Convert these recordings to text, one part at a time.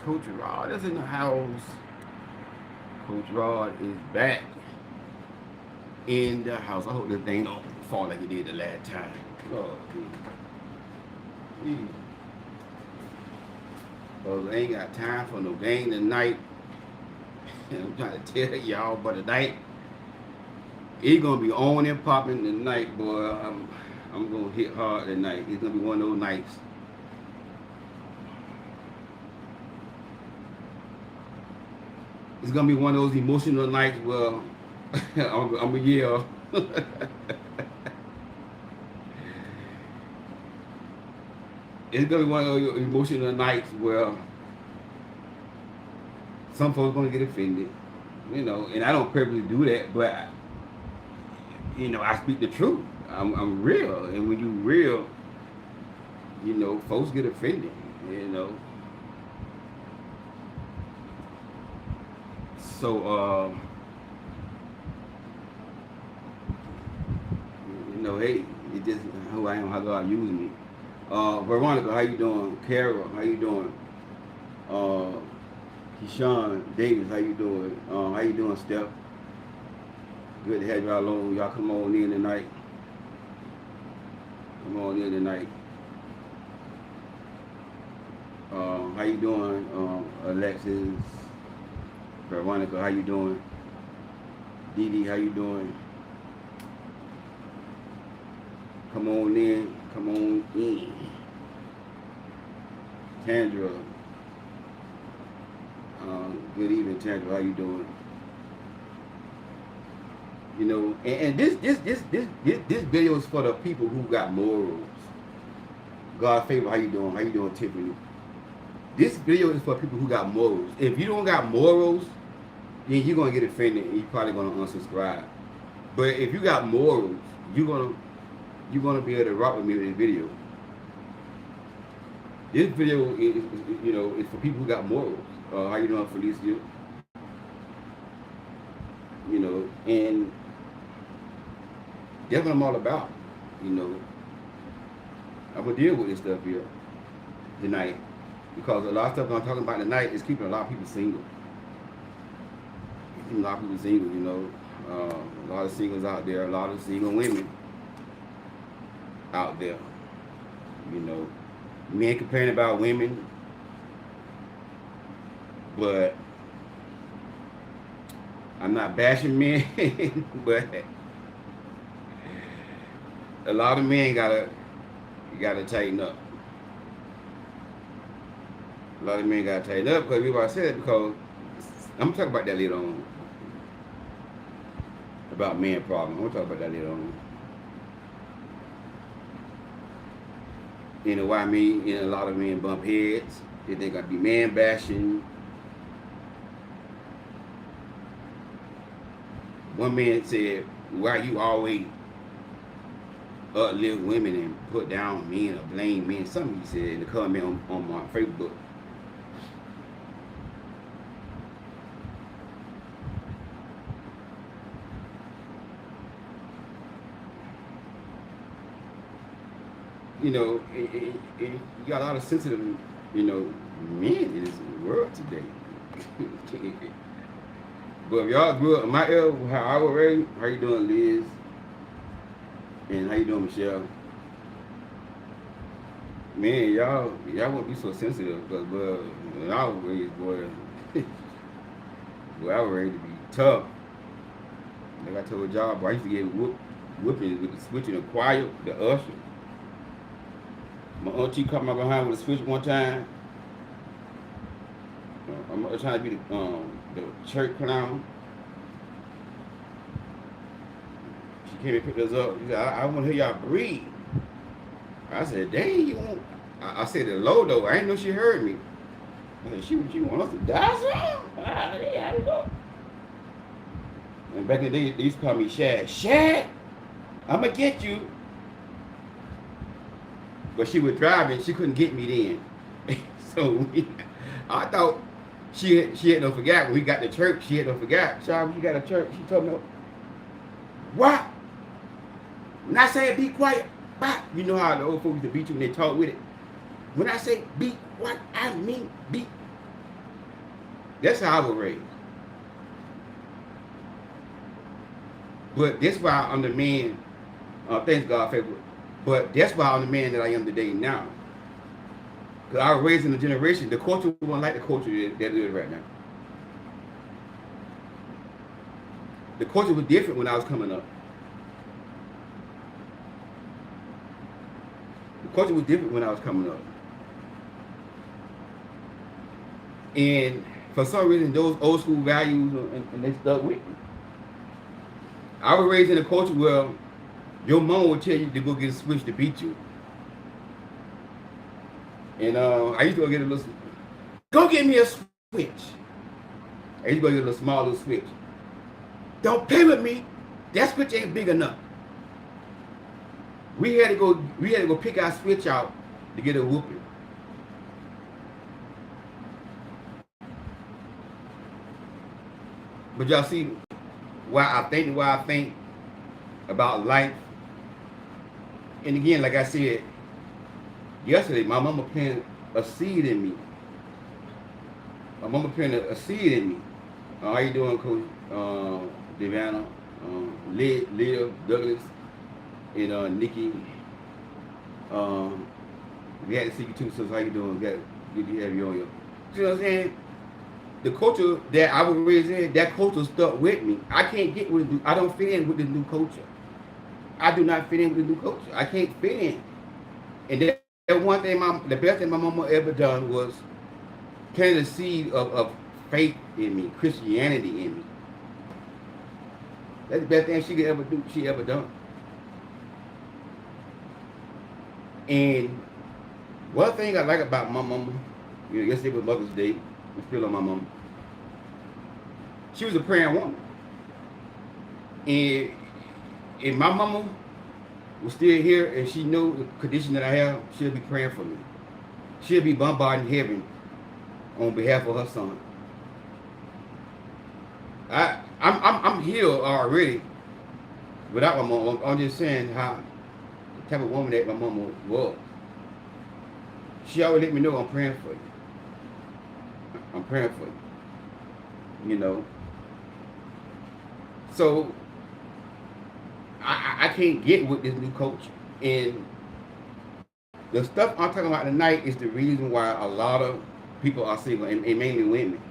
Coach Rod is in the house. Coach Rod is back in the house. I hope this thing don't fall like it did the last time. Oh, please. Cause I ain't got time for no game tonight. And I'm trying to tell y'all, but tonight it's gonna be on and popping tonight, boy. I'm gonna hit hard tonight. It's gonna be one of those nights. It's gonna be one of those emotional nights where I'm gonna yell. It's gonna be one of those emotional nights where some folks gonna get offended, and I don't purposely do that, but I speak the truth. I'm real, and when you real, folks get offended, So, hey, it just who I am, how God uses me. Veronica, how you doing? Carol, how you doing? Uh, Keyshawn Davis, how you doing? How you doing, Steph? Good to have y'all on. Y'all come on in tonight. Come on in tonight. How you doing, Alexis? Veronica, how you doing? Dee Dee, how you doing? Come on in. Come on in. Tandra. Good evening, Tandra. How you doing? And this video is for the people who got morals. God favor, how you doing? How you doing, Tiffany? This video is for people who got morals. If you don't got morals, then you're gonna get offended and you're probably gonna unsubscribe. But if you got morals, you're gonna be able to rock with me in this video. This video is for people who got morals. How you doing, Felicia? And that's what I'm all about. I'm gonna deal with this stuff here tonight because a lot of stuff I'm talking about tonight is keeping a lot of people single. A lot of people single, a lot of singles out there, a lot of single women out there. Men complaining about women, but I'm not bashing men, but a lot of men gotta tighten up. A lot of men gotta tighten up because everybody said it because I'm gonna talk about that later on. About man problem. I'm gonna talk about that later on. Why me and a lot of men bump heads. They think I be man bashing. One man said, why you always uplift women and put down men or blame men? Something he said in the comment on my Facebook. You got a lot of sensitive, men in this world today. But if y'all grew up in my era, how I was raised, how you doing, Liz? And how you doing, Michelle? Man, y'all won't be so sensitive, because when I was raised, boy, I was ready to be tough. Like I told y'all, boy, I used to get whooping with the switch in the choir, the usher. My auntie caught my behind with a switch one time. I'm trying to be the church clown. She came and picked us up. She said, I want to hear y'all breathe. I said, dang, you want... I said it low, though. I didn't know she heard me. I said, she want us to die, son? Yeah, I go. And back in the day, they used to call me Shad. Shad, I'm going to get you. But she was driving. She couldn't get me then. So I thought she had no forgot. When we got to church, she had no forgot. Child, when you got to church, she told me, what? When I say be quiet, bop. You know how the old folks used to beat you when they talk with it. When I say be what, I mean be. That's how I was raised. But that's why I'm the man. Thanks God favor. But that's why I'm the man that I am today now. Because I was raised in a generation. The culture wasn't like the culture that it is right now. The culture was different when I was coming up. The culture was different when I was coming up. And for some reason, those old school values and they stuck with me. I was raised in a culture where your mom would tell you to go get a switch to beat you. And I used to go get a little, go get me a switch. I used to go get a little small little switch. Don't play with me. That switch ain't big enough. We had to go pick our switch out to get a whooping. But y'all see why I think about life. And again, like I said yesterday, my mama planted a seed in me. My mama planted a seed in me. How you doing, Coach Devana, Leah, Douglas, and Nikki. We had to see you too, so how you doing? Good to have you on here. You know what I'm saying? The culture that I was raised in, that culture stuck with me. I can't get with I don't fit in with the new culture. I do not fit in with the new culture. I can't fit in. And that one thing, the best thing my mama ever done was planted a seed of faith in me, Christianity in me. That's the best thing she could ever do. She ever done. And one thing I like about my mama, yesterday was Mother's Day. I'm still on my mama. She was a praying woman. And if my mama was still here and she knew the condition that I have, she'll be praying for me. She'll be bombarding heaven on behalf of her son. I'm healed already without my mama. I'm just saying how the type of woman that my mama was. She always let me know I'm praying for you. I'm praying for you. You know. So I can't get with this new culture. And the stuff I'm talking about tonight is the reason why a lot of people are single, and mainly women.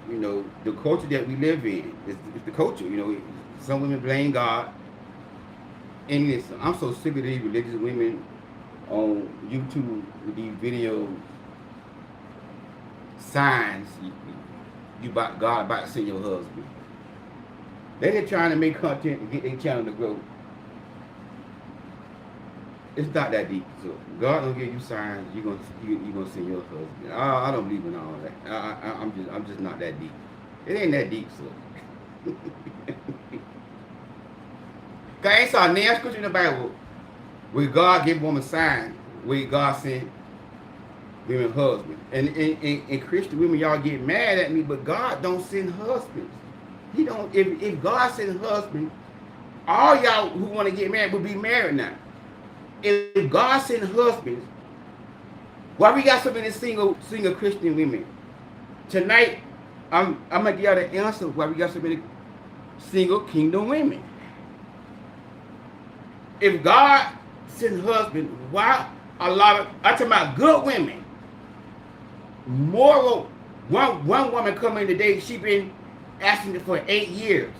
You know, the culture that we live in is the culture. You know, some women blame God. And listen, I'm so sick of these religious women on YouTube with these videos, signs you about God about to send your husband. They're just trying to make content and get their channel to grow. It's not that deep. So God don't give you signs. You're gonna send your husband. I don't believe in all that. I'm just not that deep. It ain't that deep, so. Cause I ain't saw a damn scripture in the Bible where God give woman signs, where God sent women husbands. And Christian women, y'all get mad at me, but God don't send husbands. He don't. If God send husbands, all y'all who want to get married will be married now. If God send husbands, why we got so many single Christian women? Tonight, I'm gonna give y'all the answer why we got so many single kingdom women. If God send husbands, why a lot of, I'm talking about good women, moral, one woman coming today, she been asking for 8 years.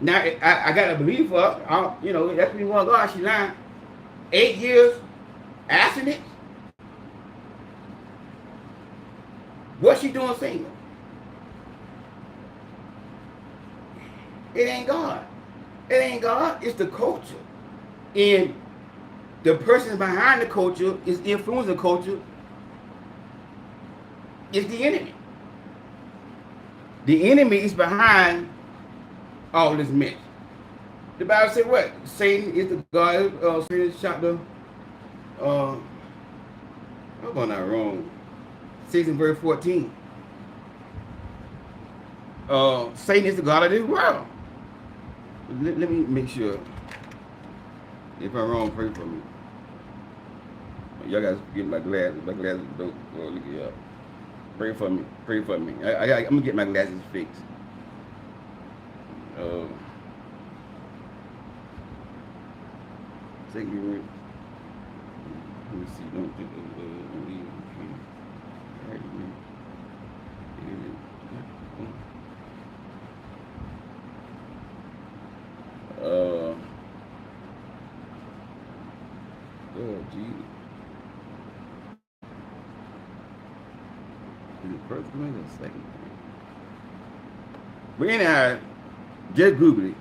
Now, I got to believe her. You know, that's when you want God. She lying. 8 years asking it. What's she doing single? It ain't God. It ain't God. It's the culture. And the person behind the culture is influencing the culture. Is the enemy. The enemy is behind all this mess. The Bible said what? Satan is the God. Satan chapter. I'm going not wrong. 6 and verse 14. Satan is the God of this world. Let me make sure. If I'm wrong, pray for me. Y'all guys get my glasses. My glasses dope. Oh, look at y'all. Pray for me. Pray for me. I'm gonna get my glasses fixed. Uh, take me with. Let me see. Don't think oh, gee. Is it first grade or second grade? But anyhow, just Google it.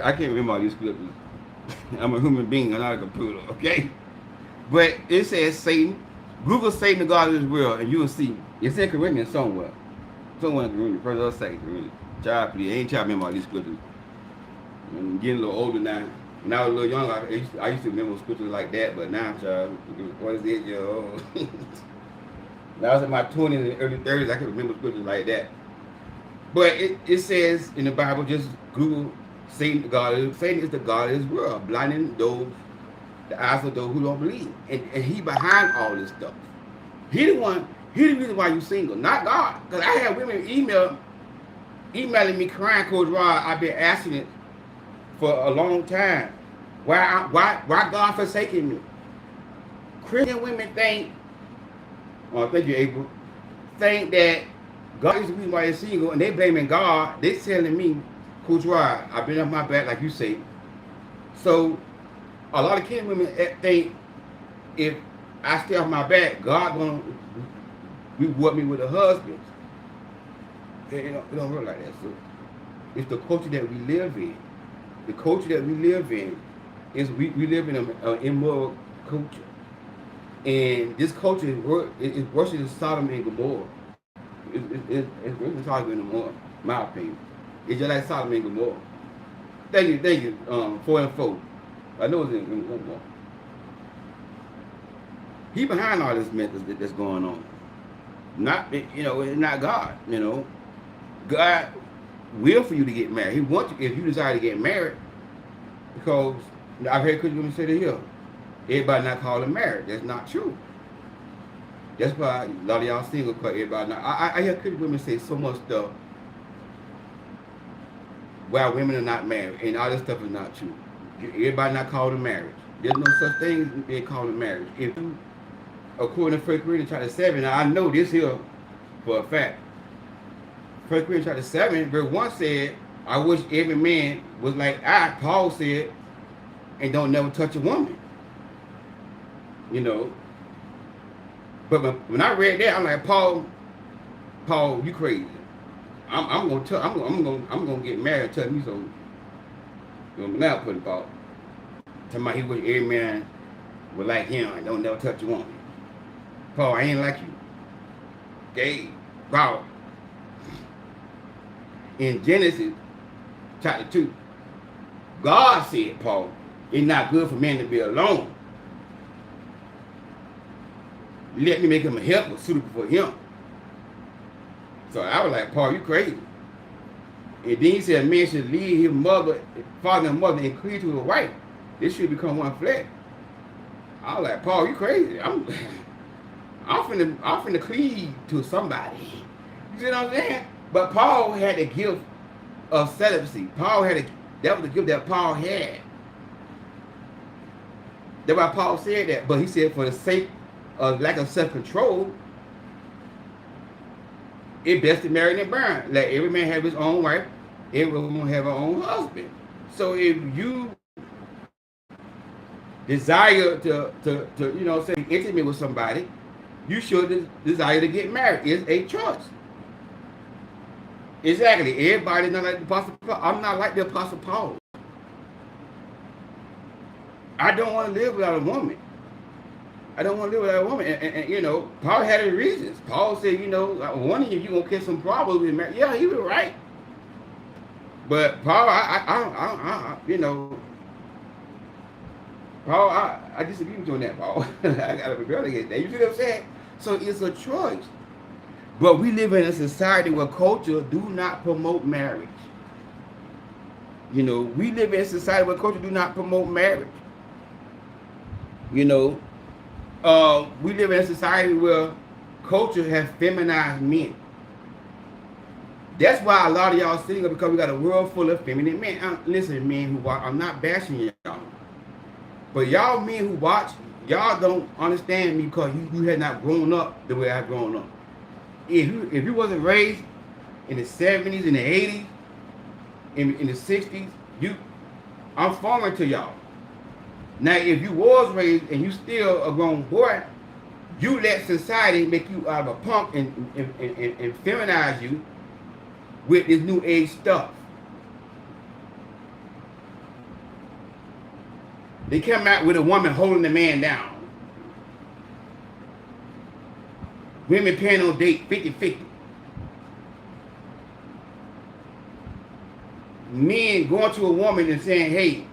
I can't remember all these scriptures. I'm a human being, I'm not a computer, okay? But it says Satan. Google Satan, the God of this world, and you will see. It's in Corinthians somewhere. Somewhere in Corinthians, first or second Corinthians. Child, please, I ain't trying to remember all these scriptures. I'm getting a little older now. When I was a little younger, I used to remember scriptures like that, but now, child, what is it, yo? When I was in my 20s and early 30s, I could remember scriptures like that. But it says in the Bible, just Google Satan, Satan is the God of this world, blinding the eyes of those who don't believe. And he behind all this stuff. He the reason why you single, not God. Because I had women emailing me crying, Coach Rod, I've been asking it for a long time. Why God forsaking me? Christian women think, thank you, April, think that God is the reason why they're single, and they blaming God. They telling me, Coach Rod, I've been on my back, like you say. So a lot of Christian women think if I stay off my back, God gonna reward me with a husband. It don't work like that. So it's the culture that we live in. The culture that we live in is we live in an immoral culture. And this culture is worse than Sodom and Gomorrah. It's worse than Sodom and Gomorrah, in my opinion. It's just like Sodom and Gomorrah. Thank you, 4 and 4. I know it's in Gomorrah. He behind all this mess that's going on. It's not God, God will for you to get married. He wants you, if you desire to get married, because I've heard Christian women say that here, everybody not calling marriage. That's not true. That's why a lot of y'all single, because everybody not. I hear Christian women say so much stuff while women are not married, and all this stuff is not true. Everybody not called a marriage. There's no such thing as being called a marriage. If you, according to 1 Corinthians chapter 7, now I know this here for a fact. 1 Corinthians chapter 7, verse 1 said, I wish every man was like Paul said, and don't never touch a woman. But when I read that, I'm like, Paul, you crazy. I'm gonna get married. Tell me so. Now put it, Paul. Talking about he wish every man was like him and don't never touch a woman. Paul, I ain't like you. Okay, Paul. In Genesis chapter 2, God said, Paul, it's not good for men to be alone. Let me make him a helper suitable for him. So I was like, Paul, you crazy. And then he said, a man should leave his father and mother, and cleave to his wife. This should become one flesh. I was like, Paul, you crazy. I'm finna cleave to somebody. You see what I'm saying? But Paul had the gift of celibacy. That was the gift that Paul had. That's why Paul said that. But he said for the sake of lack of self-control, it's best to marry and burn. Let every man have his own wife, every woman have her own husband. So if you desire to say intimate with somebody, you should desire to get married. It's a choice. Exactly. Everybody's not like the Apostle Paul. I'm not like the Apostle Paul. I don't want to live without a woman. And Paul had his reasons. Paul said, one of you gonna catch some problems with marriage. Yeah, he was right. But Paul, Paul, I disagree with you on that, Paul. I gotta be real against that. You see what I'm saying? So it's a choice. But we live in a society where culture do not promote marriage. We live in a society where culture do not promote marriage. We live in a society where culture has feminized men. That's why a lot of y'all sitting up because we got a world full of feminine men. Listen, men who watch, I'm not bashing y'all, but y'all men who watch, y'all don't understand me because you had not grown up the way I've grown up. If you wasn't raised in the 70s, in the 80s, in the 60s, I'm foreign to y'all. Now, if you was raised and you still a grown boy, you let society make you out of a punk and feminize you with this new age stuff. They come out with a woman holding the man down. Women paying on date 50-50. Men going to a woman and saying, hey,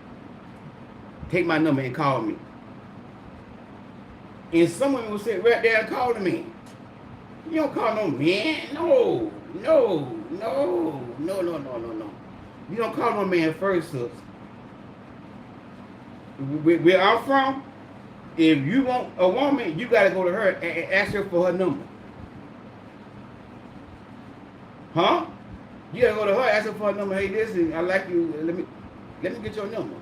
take my number and call me. And some women will sit right there and call the man. You don't call no man. No. You don't call no man first, sis. Where I'm from, if you want a woman, you got to go to her and ask her for her number. Huh? You got to go to her, ask her for her number. Hey, listen, I like you. Let me get your number.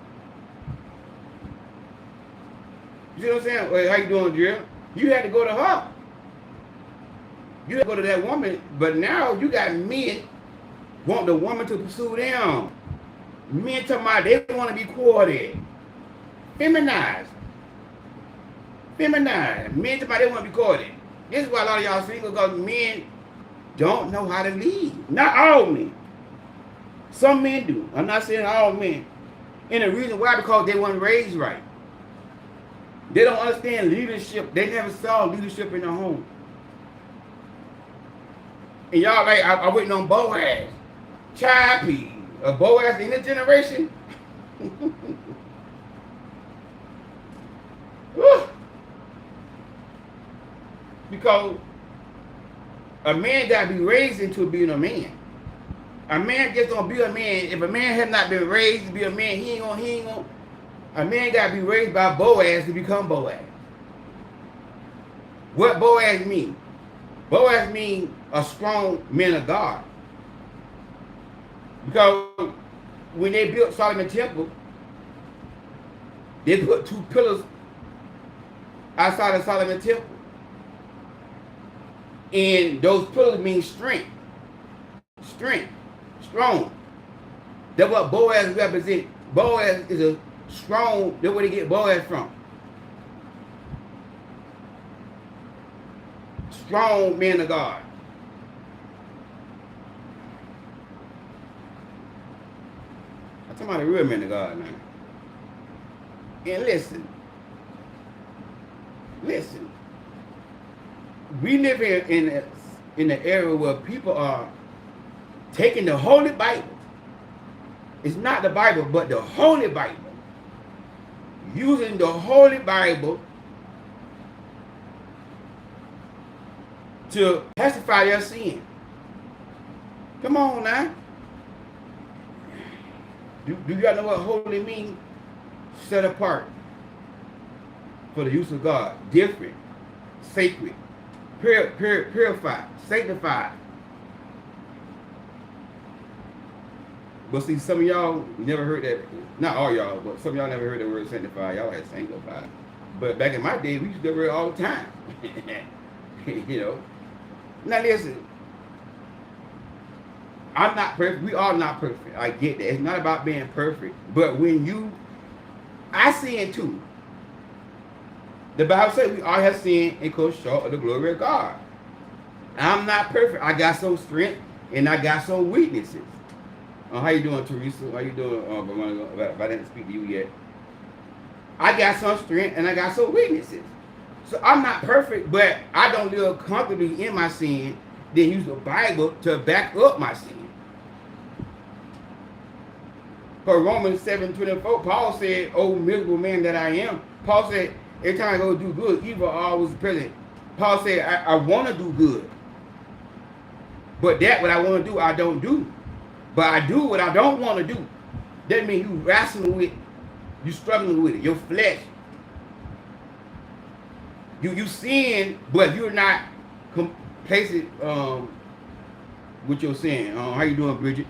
You see what I'm saying? Well, how you doing, Jill? You had to go to her. You had to go to that woman. But now you got men want the woman to pursue them. Men talking about they want to be courted. Feminized. Men talking about they want to be courted. This is why a lot of y'all single, because men don't know how to lead. Not all men. Some men do. I'm not saying all men. And the reason why, because they weren't raised right. They don't understand leadership. They never saw leadership in their home. And y'all like, I waiting on Boaz. Chappie. Boaz in this generation. Because a man got to be raised into being a man. A man just don't be a man. If a man has not been raised to be a man, he ain't gonna. A man got to be raised by Boaz to become Boaz. What Boaz mean? Boaz mean a strong man of God. Because when they built Solomon's temple, they put 2 pillars outside of Solomon's temple. And those pillars mean strength. Strong. That's what Boaz represents. Boaz is a strong, that's where they get Boaz from. Strong man of God. I'm talking about a real man of God now. And listen. We live in the era where people are taking the Holy Bible. It's not the Bible, but the Holy Bible. Using the Holy Bible to pacify their sin. Come on now. Do y'all know what holy means? Set apart for the use of God. Different. Sacred. Purified. Sanctified. But see, some of y'all never heard that. Not all y'all, but some of y'all never heard the word sanctified. Y'all had sanctified. But back in my day, we used to hear it all the time. You know. Now listen. I'm not perfect. We are not perfect. I get that. It's not about being perfect. But when I sin too. The Bible says we all have sinned and come short of the glory of God. I'm not perfect. I got some strength and I got some weaknesses. How you doing, Teresa? How you doing? If I didn't speak to you yet. I got some strength and I got some weaknesses. So I'm not perfect, but I don't live comfortably in my sin, then use the Bible to back up my sin. For Romans 7:24, Paul said, "Oh, miserable man that I am." Paul said, every time I go do good, evil always present. Paul said, I want to do good. But that what I want to do, I don't do. But I do what I don't want to do. That means you wrestling with it. You struggling with it. Your flesh. You sin, but you're not complacent with your sin. How you doing, Bridget?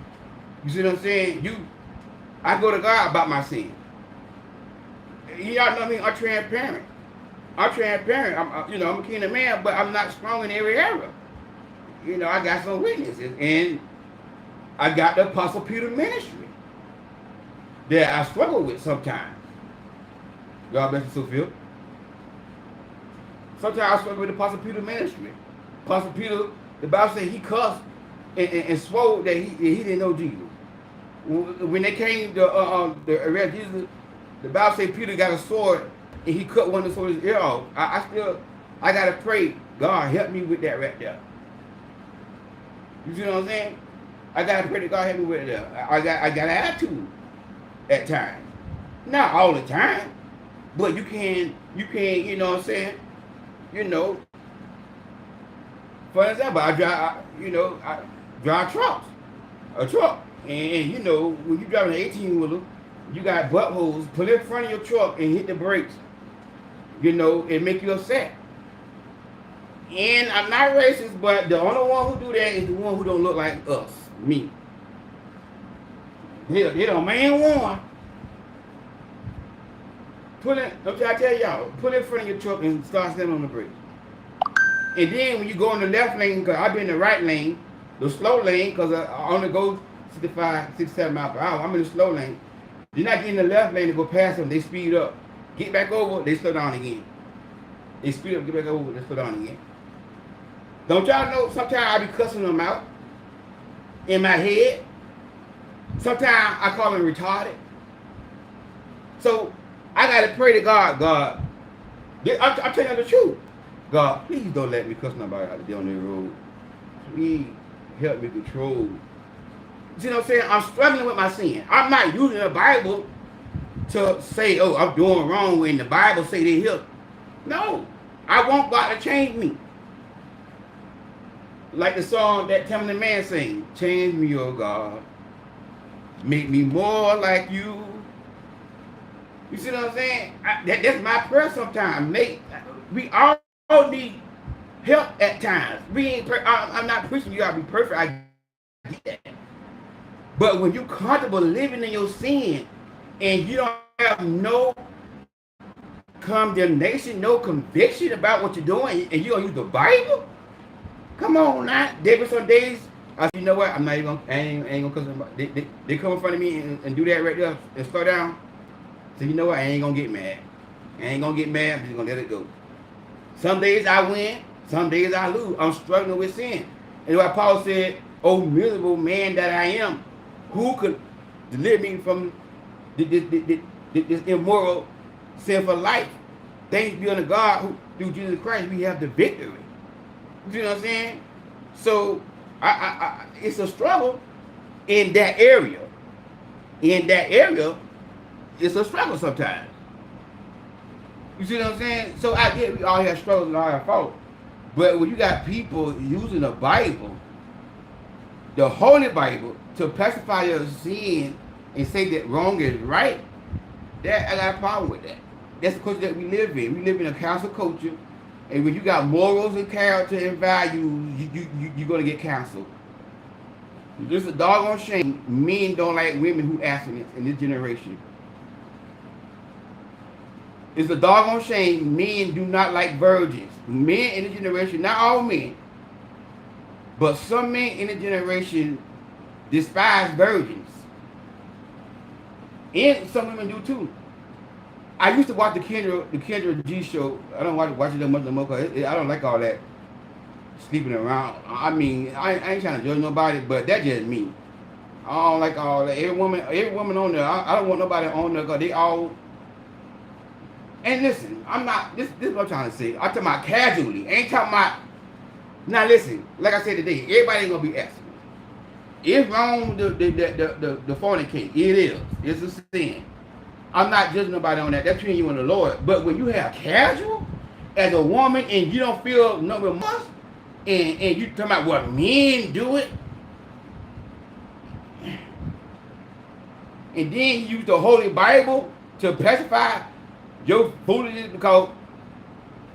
You see what I'm saying? I go to God about my sin. Y'all know me. I'm transparent. I'm transparent. I'm a kingdom man, but I'm not strong in every area. I got some weaknesses, and I got the Apostle Peter ministry that I struggle with sometimes. God bless you, Sophia. Sometimes I struggle with the Apostle Peter ministry. Apostle Peter, the Bible says he cussed and swore that he didn't know Jesus. When they came to arrest Jesus, the Bible says Peter got a sword and he cut one of the soldiers' ear off. I gotta pray, God help me with that right there. You see what I'm saying? I gotta pray that God help me with that. I got an attitude at times. Not all the time. But you can, you know what I'm saying? For example, I drive trucks. A truck. And when you drive an 18-wheeler, you got buttholes, put it in front of your truck and hit the brakes. It make you upset. And I'm not racist, but the only one who do that is the one who don't look like us, me. Hit a man one. I'm trying to tell y'all, put it in front of your truck and start standing on the brakes. And then when you go in the left lane, because I've been in the right lane, the slow lane, because I only go 65, 67 miles per hour. I'm in the slow lane. You're not getting in the left lane to go past them. They speed up. Get back over, they slow down again. They speed up, get back over, they slow down again. Don't y'all know, sometimes I be cussing them out in my head. Sometimes I call them retarded. So I got to pray to God, I'm telling you the truth. God, please don't let me cuss nobody out there on the road. Please help me control. You see what I'm saying? I'm struggling with my sin. I'm not using the Bible to say, oh, I'm doing wrong when the Bible say they help. No. I want God to change me. Like the song that Timothy Man sing, change me, oh God. Make me more like you. You see what I'm saying? That's my prayer sometimes. We all need help at times. I'm not preaching you gotta be perfect. I get that. But when you're comfortable living in your sin and you don't have no condemnation, no conviction about what you're doing, and you don't use the Bible, come on now. There were some days I said, you know what? I ain't gonna cuss them. They come in front of me and do that right there and slow down. So you know what? I ain't gonna get mad. I'm just gonna let it go. Some days I win, some days I lose. I'm struggling with sin. And what Paul said, oh miserable man that I am, who could deliver me from this immoral, sinful life? Thanks be unto God who through Jesus Christ we have the victory. You know what I'm saying? So it's a struggle in that area. It's a struggle sometimes. You see what I'm saying? So I get we all have struggles and all have faults. But when you got people using the Bible, the Holy Bible, to pacify your sin and say that wrong is right, that I got a problem with that. That's the culture that we live in. We live in a cancel culture, and when you got morals and character and values, you're gonna get canceled. It's a doggone shame. Men don't like women who abstinence in this generation. It's a doggone shame men do not like virgins. Men in the generation, not all men, but some men in the generation despise virgins. And some women do too. I used to watch the Kendra G show. I don't watch it that much no more because I don't like all that sleeping around. I mean, I ain't trying to judge nobody, but that's just me. I don't like all that. Every woman on there, I don't want nobody on there because they all. And listen, I'm not. This is what I'm trying to say. I'm talking about casually. I ain't talking about. Now listen, like I said today, everybody ain't gonna be asking. It's wrong the fornicate. It is. It's a sin. I'm not judging nobody on that. That's between you and the Lord. But when you have casual as a woman and you don't feel no remorse, and you talking about what men do it, and then you use the Holy Bible to pacify your foolishness because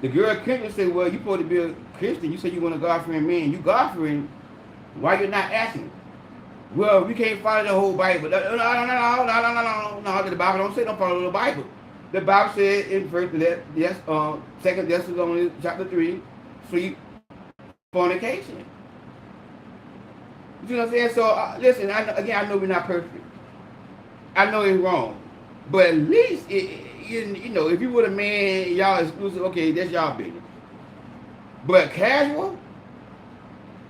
The girl Christian said, well, you supposed to be a Christian. You said you want a God-fearing man. You God-fearing. Why you're not asking? Well, we can't follow the whole Bible. No. The Bible don't say don't follow the Bible. The Bible said in Second Thessalonians chapter 3, sleep, fornication. You know what I'm saying? So listen, I know we're not perfect. I know it's wrong, but at least you know, if you were a man, y'all exclusive, okay, that's y'all business. But casual,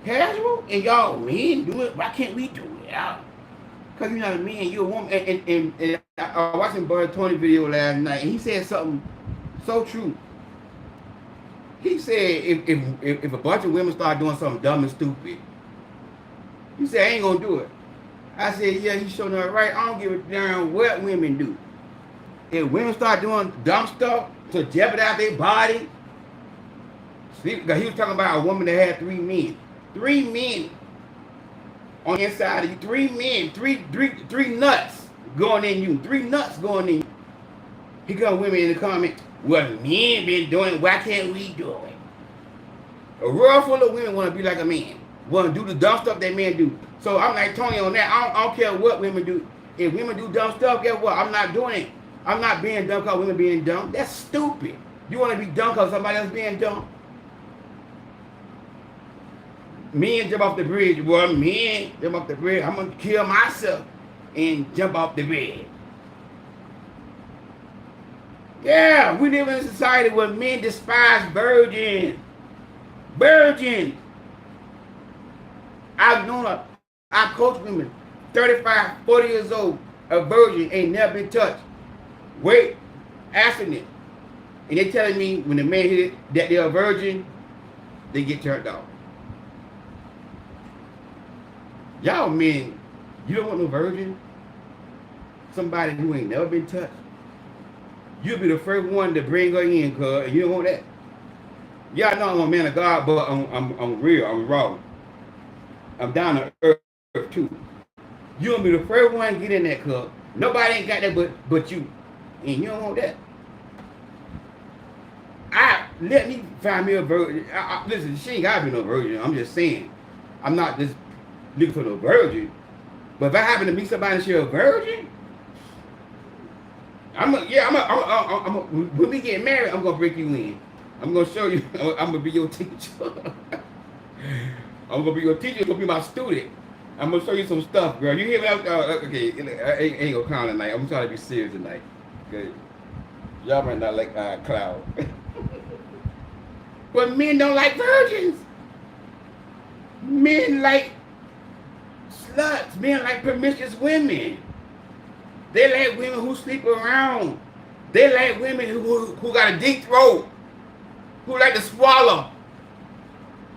and y'all men do it. Why can't we do it? Because you're not a man, you're a woman. And I was watching Bud Tony video last night, and he said something so true. He said if a bunch of women start doing something dumb and stupid, he said I ain't gonna do it. I said, yeah, he's showing her right. I don't give a damn what women do. If women start doing dumb stuff to jeopardize their body, because he was talking about a woman that had 3 men. 3 men on the inside of you. 3 men. Three nuts going in you. 3 nuts going in you. Here come women in the comment, well, men been doing it. Why can't we do it? A world full of women want to be like a man. Want to do the dumb stuff that men do. So I'm like Tony on that. I don't care what women do. If women do dumb stuff, guess what? I'm not doing it. I'm not being dumb because women being dumb. That's stupid. You want to be dumb because somebody else being dumb? Men jump off the bridge. Well, men jump off the bridge. I'm going to kill myself and jump off the bridge. Yeah, we live in a society where men despise virgins. Virgins. I coach women, 35, 40 years old, a virgin, ain't never been touched. Wait, abstinent. And they telling me when the man hit it that they're a virgin, they get turned off. Y'all men, you don't want no virgin? Somebody who ain't never been touched? You'll be the first one to bring her in, cuz, and you don't want that. Y'all know I'm a man of God, but I'm real, I'm raw. I'm down to earth too. You'll be the first one to get in that club. Nobody ain't got that but you. And you don't want that. Let me find me a virgin. Listen, she ain't gotta be no virgin. I'm just saying. I'm not just looking for no virgin. But if I happen to meet somebody and she's a virgin, when we get married, I'm gonna break you in. I'm gonna show you. I'm gonna be your teacher. I'm gonna be your teacher. You're gonna be my student. I'm gonna show you some stuff, girl. You hear me? Okay, I ain't gonna clown tonight. I'm trying to be serious tonight. Okay, y'all might not like cloud, but men don't like virgins. Men like sluts. Men like promiscuous women. They like women who sleep around. They like women who got a deep throat, who like to swallow.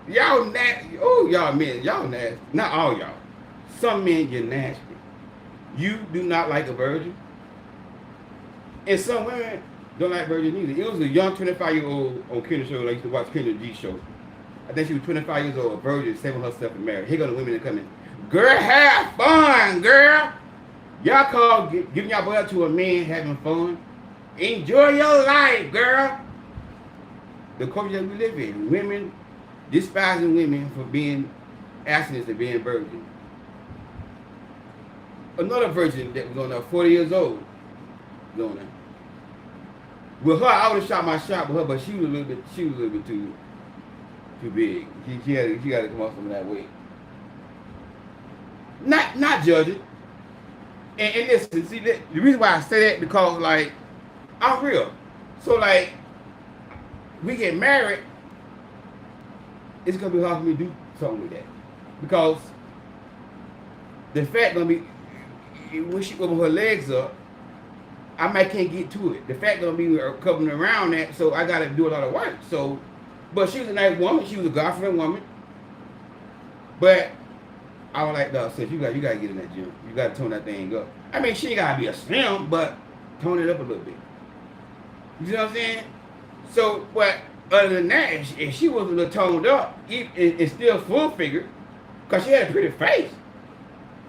Y'all nasty. Oh, y'all men, y'all nasty. Not all y'all. Some men, you're nasty. You do not like a virgin. And some women don't like virgins either. It was a young 25-year-old on Kendra show. I used to watch Kendra G show. I think she was 25 years old, a virgin, saving herself and married. Here go the women that come in. Girl, have fun, girl. Y'all call giving y'all blood to a man having fun. Enjoy your life, girl. The culture that we live in, women despising women for being abstinent and being virgin. Another virgin that was on there, 40 years old, going there. With her, I would have shot my shot with her, but she was a little bit too big. She had to come off some of that weight. Not judging. And listen, see, the reason why I say that, because, like, I'm real. So, like, we get married, it's going to be hard for me to do something with that. Because the fat going to be, when she open her legs up, I might can't get to it. The fat going to be covering around that, so I got to do a lot of work. So, but she was a nice woman. She was a God-fearing woman. But I was like, no, sis, you got to get in that gym. You got to tone that thing up. I mean, she ain't got to be a slim, but tone it up a little bit. You know what I'm saying? So, but other than that, if she was a little toned up, it's still full figure, because she had a pretty face.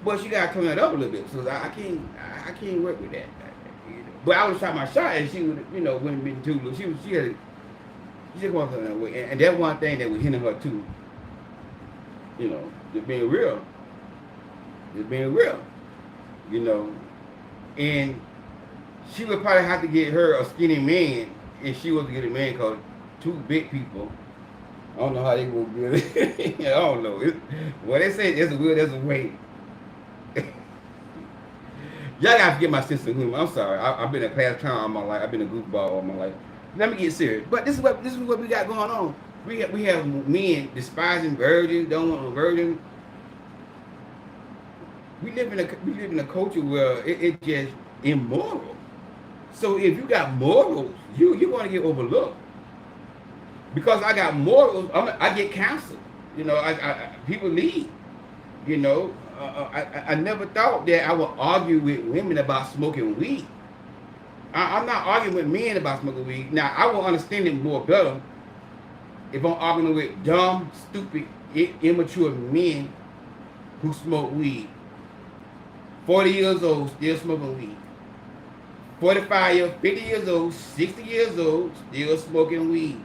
But she got to tone that up a little bit. So I can't work with that. But I was trying my shot, and she would, wouldn't be too. She just wants something that way. And that one thing that was hitting her too, you know, just being real. Just being real. You know. And she would probably have to get her a skinny man if she was to get a man, because two big people, I don't know how they will do it. I don't know. Well, they say there's a will, there's a way. Y'all gotta forget my sense of humor. I'm sorry. I've been a class clown all my life. I've been a goofball all my life. Let me get serious. But this is what we got going on. We have men despising virgins, don't want a virgin. We live in a culture where it just immoral. So if you got morals, you're going to get overlooked. Because I got morals, I get canceled. You know, people leave. You know, I never thought that I would argue with women about smoking weed. I'm not arguing with men about smoking weed. Now, I will understand it more better if I'm arguing with dumb, stupid, immature men who smoke weed. 40 years old, still smoking weed. 45 years, 50 years old, 60 years old, still smoking weed.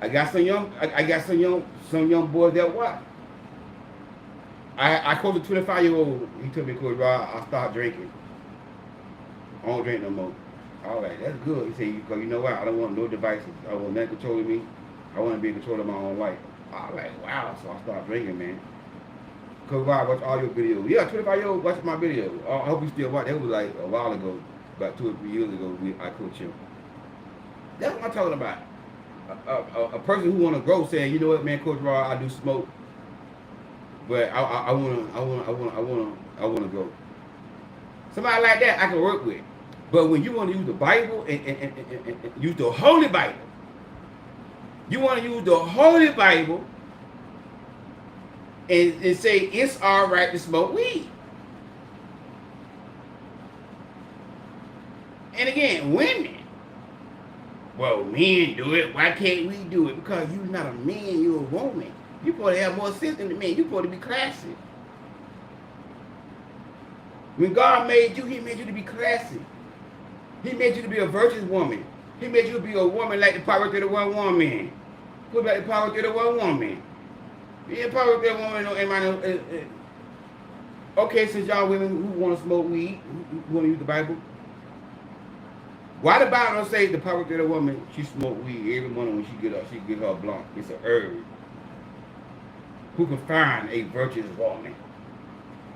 I got some young boys that watch. I called a 25-year-old. He told me, Coach Rod, I stopped drinking. I don't drink no more. All right, that's good. He said, because you know what? I don't want no devices. I don't want nothing controlling me. I want to be in control of my own life. I was like, wow. So I started drinking, man. Coach Rod, watch all your videos. Yeah, 25-year-old watch my video. I hope you still watch. That was like a while ago, about 2 or 3 years ago. I coached him. That's what I'm talking about. A person who want to grow saying, you know what, man, Coach Rod, I do smoke, but I wanna go. Somebody like that I can work with. But when you want to use the Bible and use the Holy Bible, you want to use the Holy Bible and say it's all right to smoke weed. And again, women. Well, men do it. Why can't we do it? Because you're not a man, you're a woman. You're supposed to have more sense than the man. You're supposed to be classy. When God made you, He made you to be classy. He made you to be a virtuous woman. He made you to be a woman like the Power 31 woman. Put back the Power 31 woman. Yeah, Power 31 woman. Okay, since y'all women who want to smoke weed, who want to use the Bible, why the Bible don't say the Power 31 woman, she smoke weed every morning when she get up, she get her a blunt. It's a herb. Who can find a virtuous woman?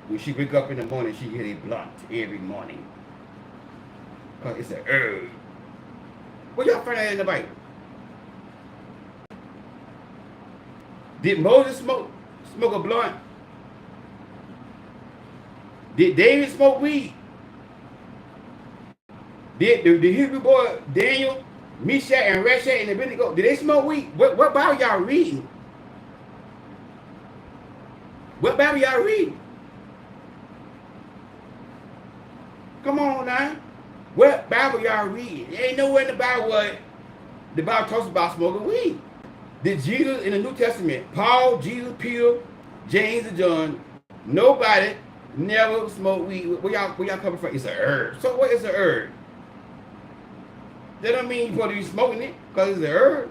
When she wake up in the morning, she get a blunt every morning. Because it's a herb. Where y'all find that in the Bible? Did Moses smoke a blunt? Did David smoke weed? Did the Hebrew boy Daniel, Meshach, and Reshach, and Abednego, did they smoke weed? What Bible y'all reading? What Bible y'all reading? Come on now. What Bible y'all reading? There ain't nowhere in the Bible where the Bible talks about smoking weed. Did Jesus in the New Testament, Paul, Jesus, Peter, James, and John, nobody never smoked weed? Where y'all coming from? It's a herb. So what is a herb? That don't mean you're supposed to be smoking it because it's a herb.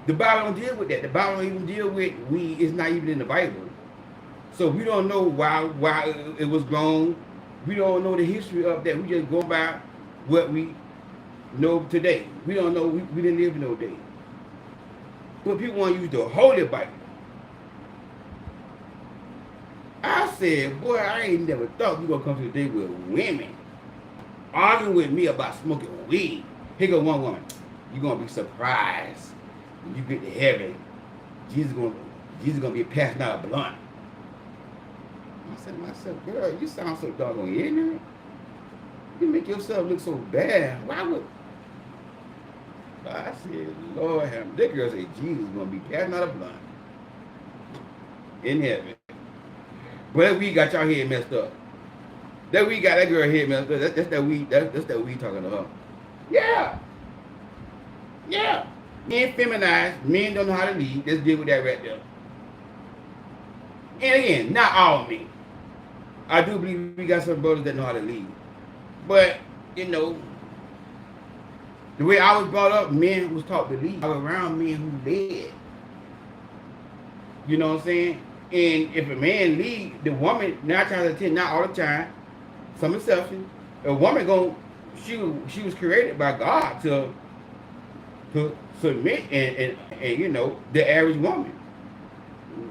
The Bible don't deal with that. The Bible don't even deal with weed. It's not even in the Bible. So we don't know why it was grown. We don't know the history of that. We just go by what we know today. We don't know. We didn't live in those days. But people want to use the Holy Bible. I said, boy, I ain't never thought we gonna come to the day with women arguing with me about smoking weed. Here go one woman. You're gonna be surprised when you get to heaven. Jesus gonna be passing out a blunt. I said to myself, girl, you sound so doggone ignorant. You make yourself look so bad. Why would I said, Lord have mercy. That girl said Jesus gonna be passing out a blunt in heaven. But that weed got y'all head messed up. That weed got that girl head messed up. That's that weed. That's that weed talking to her. Yeah. Yeah. Men feminized. Men don't know how to lead. Let's deal with that right there. And again, not all men. I do believe we got some brothers that know how to lead. But you know, the way I was brought up, men was taught to lead. I was around men who led. You know what I'm saying? And if a man lead, the woman 9 times out of 10, not all the time, some exceptions, a woman she was created by God to submit and you know the average woman.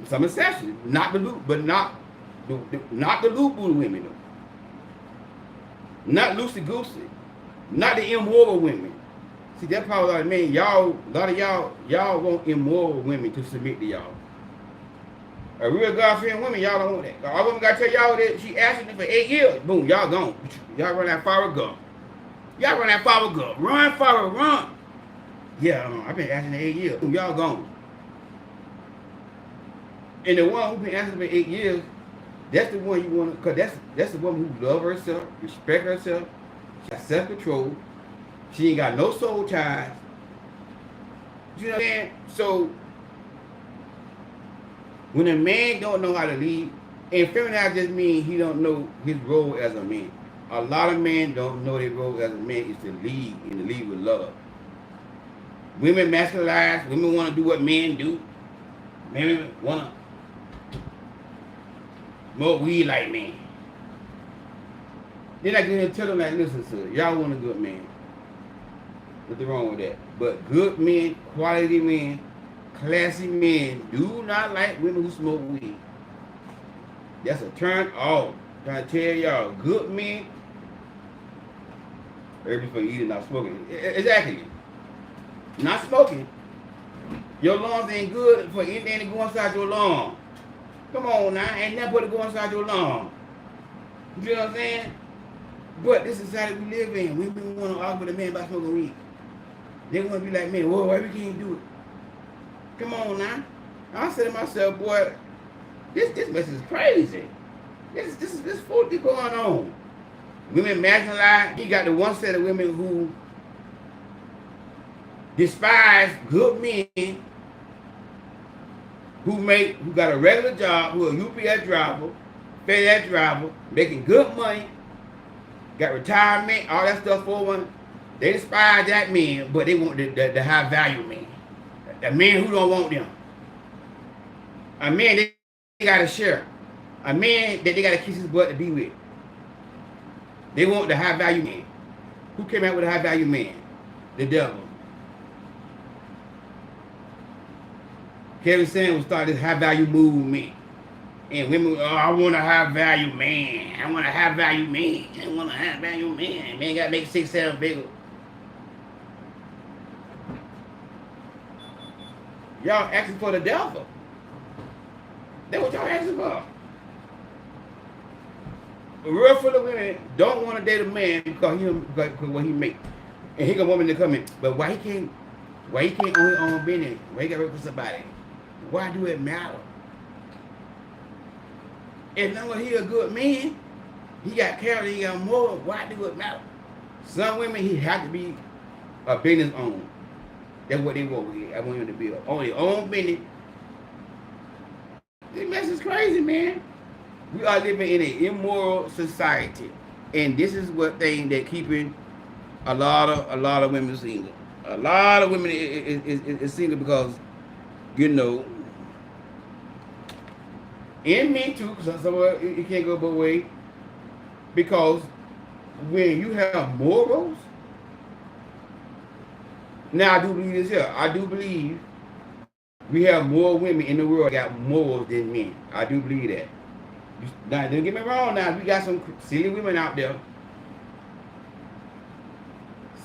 Some exceptions, not the loop, but not the loop women though. Not loosey goosey, not the immoral women. See that part of men, a lot of y'all want immoral women to submit to y'all. A real God-fearing woman, y'all don't want that. Our woman got to tell y'all that she asked me for 8 years. Boom, y'all gone. Y'all run that forward, go. Y'all run that forward, go. Run forward, run. Yeah, I've been asking for 8 years. Boom, y'all gone. And the one who been asking for 8 years, that's the one you want to, because that's the woman who love herself, respect herself, she got self-control, she ain't got no soul ties. You know what I'm saying? So, when a man don't know how to lead, and feminine just means he don't know his role as a man. A lot of men don't know their role as a man is to lead and to lead with love. Women masculinize, women want to do what men do. Women want to smoke weed like men. Then I can tell them like, listen, sir, y'all want a good man. Nothing wrong with that. But good men, quality men, classy men do not like women who smoke weed. That's a turn off. I'm trying to tell y'all, good men, everything for eating, not smoking. Exactly. Not smoking. Your lungs ain't good for anything to go inside your lung. Come on now, ain't nothing but to go inside your lung. You know what I'm saying? But this society we live in, women want to argue with a man about smoking weed. They want to be like, man, whoa, why we can't do it? Come on now. I said to myself, boy, this mess is crazy. This 40 going on. Women marginalized. You got the one set of women who despise good men who got a regular job, who a UPS driver, FedEx driver, making good money, got retirement, all that stuff for one. They despise that man, but they want the high value man. The man who don't want them. A man they gotta share. A man that they gotta kiss his butt to be with. They want the high value man. Who came out with a high value man? The devil. Kevin Samuels started this high value movement. And women, oh, I want a high value man. I want a high value man. I want a high value man. Man gotta make 6, 7 figures. Y'all asking for the devil. That's what y'all asking for. A real full of women don't want to date a man because what he make. And he got a woman to come in. But why he can't own his own business? Why he got to work for somebody? Why do it matter? As long as he a good man, he got character, he got more, why do it matter? Some women, he have to be a business owner. That's what they want. I want him to be on their own business. This mess is crazy, man. We are living in an immoral society, and this is what thing that keeping a lot of women single. A lot of women is single because, you know, and men too, because some of it can't go both ways. Because when you have morals, now I do believe this here. I do believe we have more women in the world that got morals than men. I do believe that. Now, don't get me wrong now. We got some silly women out there.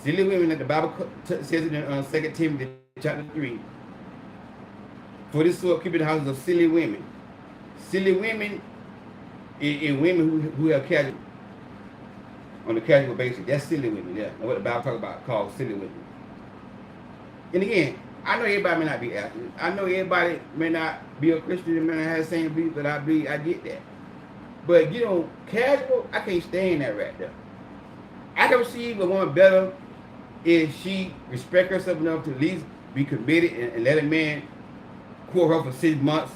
Silly women that the Bible says in 2 Timothy chapter 3. For this sort keep in the houses of silly women. Silly women and women who have casual, on a casual basis. That's silly women, yeah. That's what the Bible talks about, called silly women. And again, I know everybody may not be African. I know everybody may not be a Christian and may not have the same belief that I believe. I get that. But, you know, casual, I can't stand that right there. I can receive a woman better if she respect herself enough to at least be committed and let a man court her for 6 months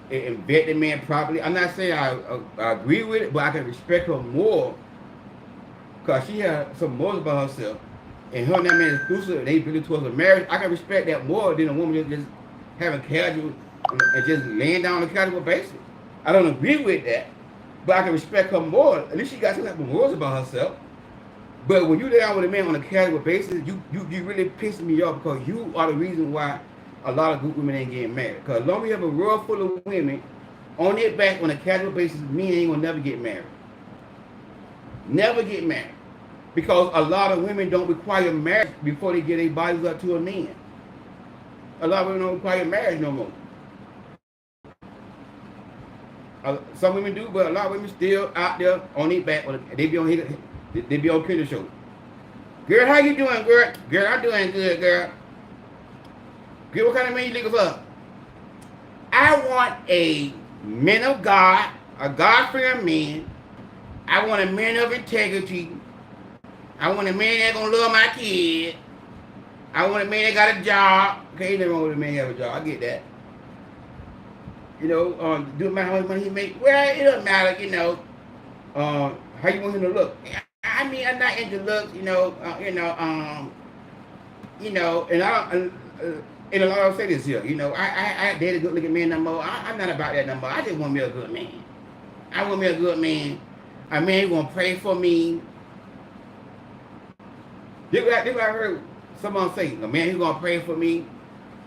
and vet the man properly. I'm not saying I agree with it, but I can respect her more because she had some morals about herself, and her and that man is exclusive, they really towards a marriage. I can respect that more than a woman just having casual and just laying down on a casual basis. I don't agree with that, but I can respect her more. At least she got some type of morals about herself. But when you lay down with a man on a casual basis, you really piss me off because you are the reason why a lot of good women ain't getting married. Because as long as you have a world full of women on their back on a casual basis, men ain't gonna never get married. Never get married. Because a lot of women don't require marriage before they get their bodies up to a man. A lot of women don't require marriage no more. Some women do, but a lot of women still out there on their back. They be on here, they be on Kinder Show. Girl, how you doing, girl? Girl, I'm doing good, girl. Girl, what kind of man you looking for? I want a man of God, a God-fearing man. I want a man of integrity. I want a man that's gonna love my kid. I want a man that got a job. Okay, ain't nothing wrong with a man that have a job. I get that. You know, do it matter how much money he make? Well, it doesn't matter, you know. How you want him to look? I mean, I'm not into looks, and a lot of say this here, I date a good looking man no more. I'm not about that no more. I just want me a good man. I want me a good man. A man who's gonna pray for me. This what I heard someone say, a man who's gonna pray for me.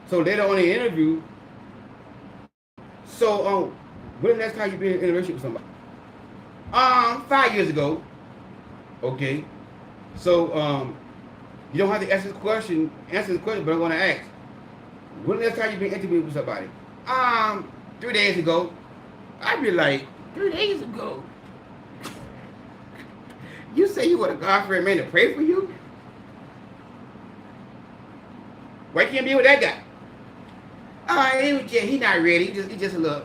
So later on in the interview, so when the last time you been in a relationship with somebody? 5 years ago. Okay. So you don't have to answer the question, but I'm gonna ask. When the last time you been interviewed with somebody? 3 days ago. I'd be like, 3 days ago. You say you want a God-fearing man to pray for you? Why can't you be with that guy? He not ready. He just a little.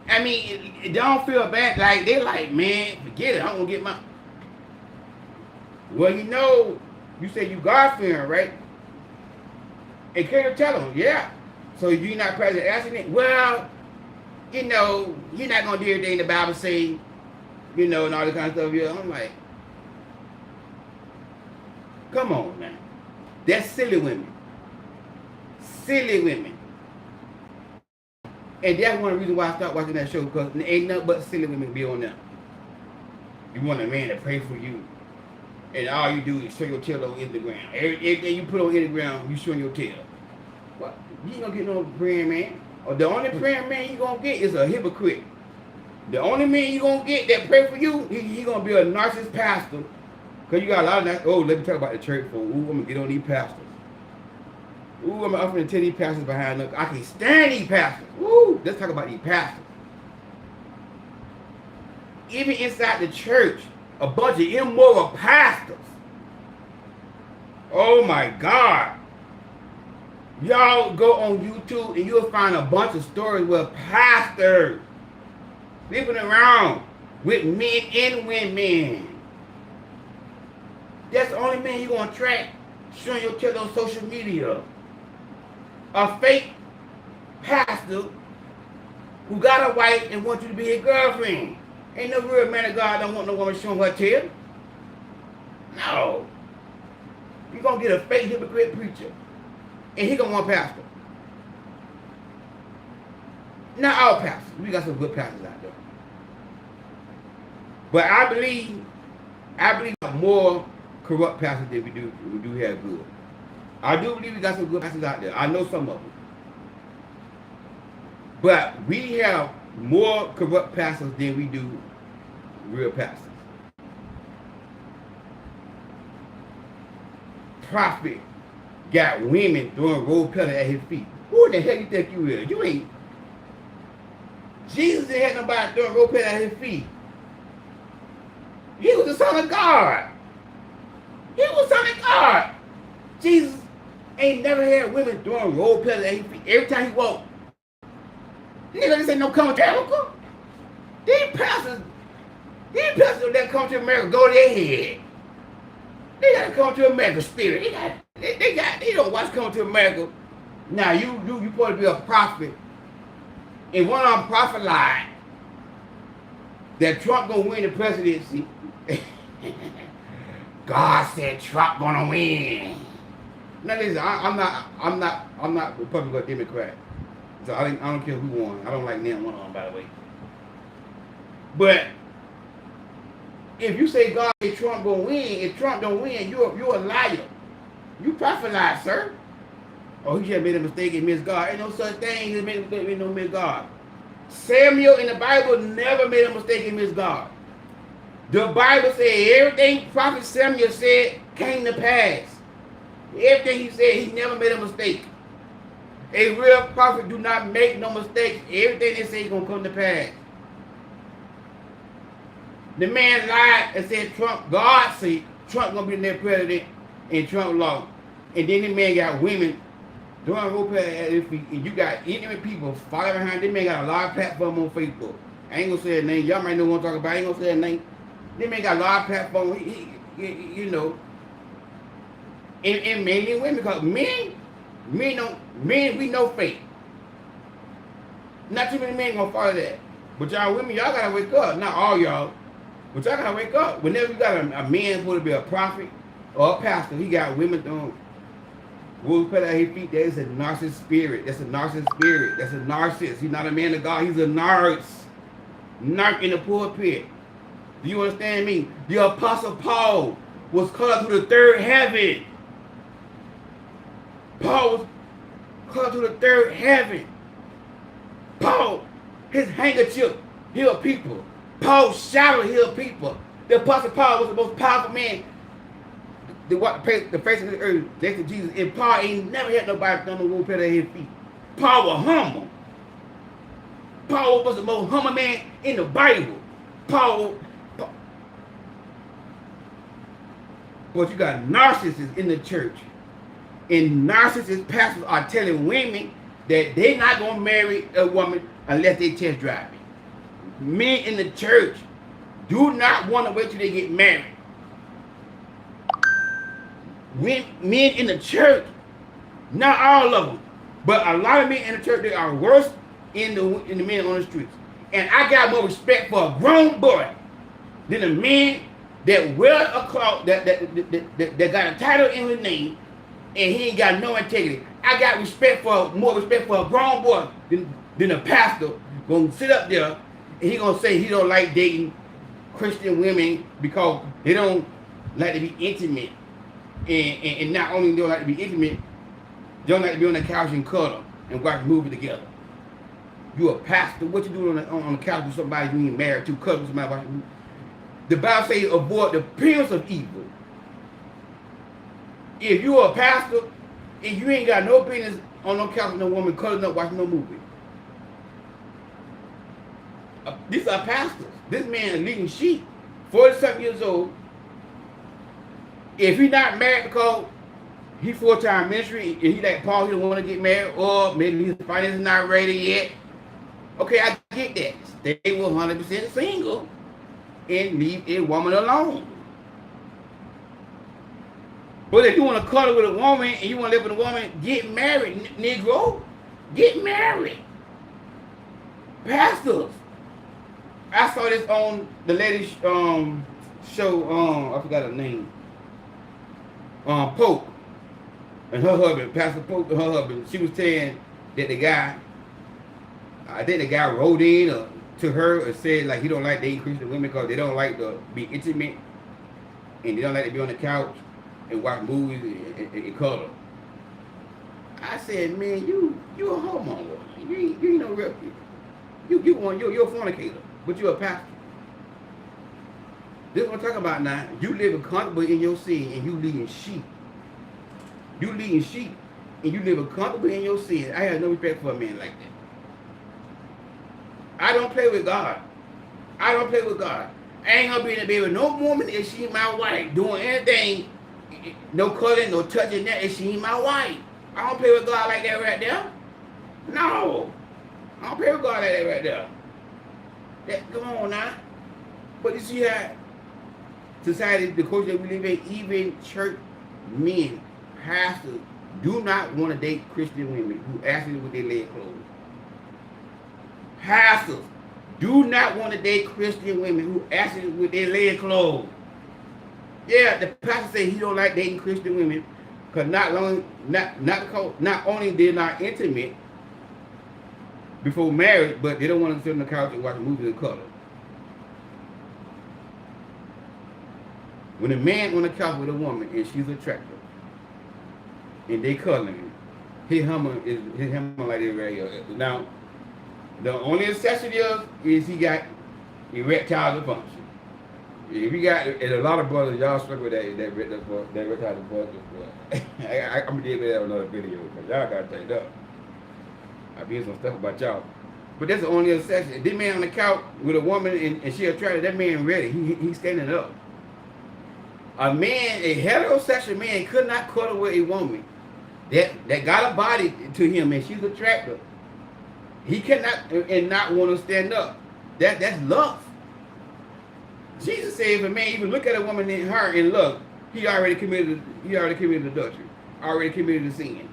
I mean, it don't feel bad. Like they like, man, forget it. I'm gonna get my. Well, you say you God-fearing, right? And can you tell him, yeah. So you not present asking it? Well, you're not gonna do everything the Bible say, and all that kind of stuff. Yeah, I'm like, come on, man. That's silly women. Silly women. And that's one of the reasons why I started watching that show, because there ain't nothing but silly women be on there. You want a man to pray for you, and all you do is show your tail on Instagram. Everything you put on Instagram, you show your tail. What? You ain't gonna get no praying man. Or the only praying man you gonna get is a hypocrite. The only man you gonna get that pray for you, he gonna be a narcissist pastor. Because you got a lot of that. Oh, let me talk about the church for. Ooh, I'm gonna get on these pastors. Ooh, I'm offering to tell these pastors behind them. I can't stand these pastors. Ooh, let's talk about these pastors. Even inside the church, a bunch of immoral pastors. Oh my God. Y'all go on YouTube and you'll find a bunch of stories where pastors living around with men and women. That's the only man you're going to track showing your tail on social media. A fake pastor who got a wife and wants you to be his girlfriend. Ain't no real man of God don't want no woman showing her tail. No. You're going to get a fake hypocrite preacher. And he going to want pastor. Not all pastors. We got some good pastors out there. But I believe more corrupt pastors than we do have good. I do believe we got some good pastors out there. I know some of them. But we have more corrupt pastors than we do real pastors. Prophet got women throwing rose petals at his feet. Who the hell you think you is? You ain't. Jesus didn't have nobody throwing rose petals at his feet. He was the Son of God. He was the Son of God. Jesus ain't never had women throwing rose petals at his feet. Every time he walked. Nigga, this ain't no commentary. These pastors that come to America go to their head. They gotta come to America spirit. They don't watch Come to America. Now you supposed to be a prophet. And one of them prophesied that Trump gonna win the presidency. God said Trump gonna win. Now listen, I'm not Republican or Democrat. So I don't care who won. I don't like neither one of them, by the way. But if you say God said Trump gonna win, if Trump don't win, you're a liar. You prophesied, sir. Oh, he just made a mistake and missed God. Ain't no such thing as made a mistake and no miss God. Samuel in the Bible never made a mistake and missed God. The Bible said everything Prophet Samuel said came to pass. Everything he said, he never made a mistake. A real prophet do not make no mistakes. Everything they say is going to come to pass. The man lied and said God said Trump going to be the next president and Trump lost. And then the man got women doing rope at his feet. And you got ignorant people following behind. This man got a lot of platform on Facebook. I ain't going to say his name. Y'all might know what I'm talking about. I ain't going to say his name. This man got a lot of platform. You know. And mainly women, because men we know faith. Not too many men gonna follow that. But y'all women, y'all gotta wake up. Not all y'all, but y'all gotta wake up. Whenever you got a man supposed to be a prophet or a pastor, he got women doing wolves put at his feet. That is a narcissist spirit. That's a narcissist spirit. That's a narcissist. He's not a man of God. He's a narc in the pulpit. Do you understand me? The Apostle Paul was called up to the third heaven. Paul was called to the third heaven. Paul, his handkerchief healed people. Paul's shadow healed people. The Apostle Paul was the most powerful man the face of the earth next to Jesus. And Paul ain't never had nobody throw no wool pad at his feet. Paul was humble. Paul was the most humble man in the Bible. But you got narcissists in the church. And narcissist pastors are telling women that they're not going to marry a woman unless they test drive it. Men in the church do not want to wait till they get married. Men in the church, not all of them, but a lot of men in the church, they are worse in the men on the streets. And I got more respect for a grown boy than a man that wear a cloth, that got a title in his name, and he ain't got no integrity. I got more respect for a grown boy than a pastor gonna sit up there and he gonna say he don't like dating Christian women because they don't like to be intimate. And not only don't like to be intimate, they don't like to be on the couch and cuddle and watch movies together. You a pastor, what you doing on the couch with somebody you ain't married to, cuddle with somebody watching movies? The Bible says avoid the appearance of evil. If you are a pastor and you ain't got no business on no couch with no woman cuddling up watching no movie. These are pastors. This man is leading sheep, 47 years old. If he's not married because he's full-time ministry and he like Paul, he don't want to get married, or maybe his finances not ready yet. Okay, I get that. Stay 100% single and leave a woman alone. But if you want to cuddle with a woman and you want to live with a woman, get married, Negro. Get married. Pastors. I saw this on the lady's show, I forgot her name. Pope and her husband, Pastor Pope and her husband, she was saying that the guy, I think the guy wrote in to her and said like he don't like dating Christian women because they don't like to be intimate and they don't like to be on the couch and watch movies and cuddle. I said, man, you a homo. You ain't no real. You're a fornicator, but you're a pastor. This is what I'm talking about now. You living comfortable in your sin and you leading sheep. You leading sheep and you living comfortable in your sin. I have no respect for a man like that. I don't play with God. I don't play with God. I ain't gonna be in the bed with no woman if she my wife doing anything. No cuddling, no touching that if she ain't my wife. I don't play with God like that right there. No. I don't play with God like that right there. Come on now. But you see how society, the culture that we live in, even church men, pastors, do not want to date Christian women who actually with their leg closed. Pastors do not want to date Christian women who actually with their leg closed. Yeah, the pastor said he don't like dating Christian women because not only they're not intimate before marriage, but they don't want to sit on the couch and watch movies in color. When a man on the couch with a woman and she's attractive and they cuddling, his hammer like this right here. Now, the only exception is he got erectile dysfunction. If you got, and a lot of brothers, y'all struggle with that erectile dysfunction. I'm gonna deal with that on another video because y'all gotta take it up. I be some stuff about y'all, but that's the only exception. If this man on the couch with a woman and she attracted, that man ready. He's standing up. A heterosexual man could not cuddle with a woman that got a body to him and she's attractive. He cannot and not want to stand up. That's lust. Jesus said if a man even look at a woman in her and lust, he already committed adultery, already committed a sin.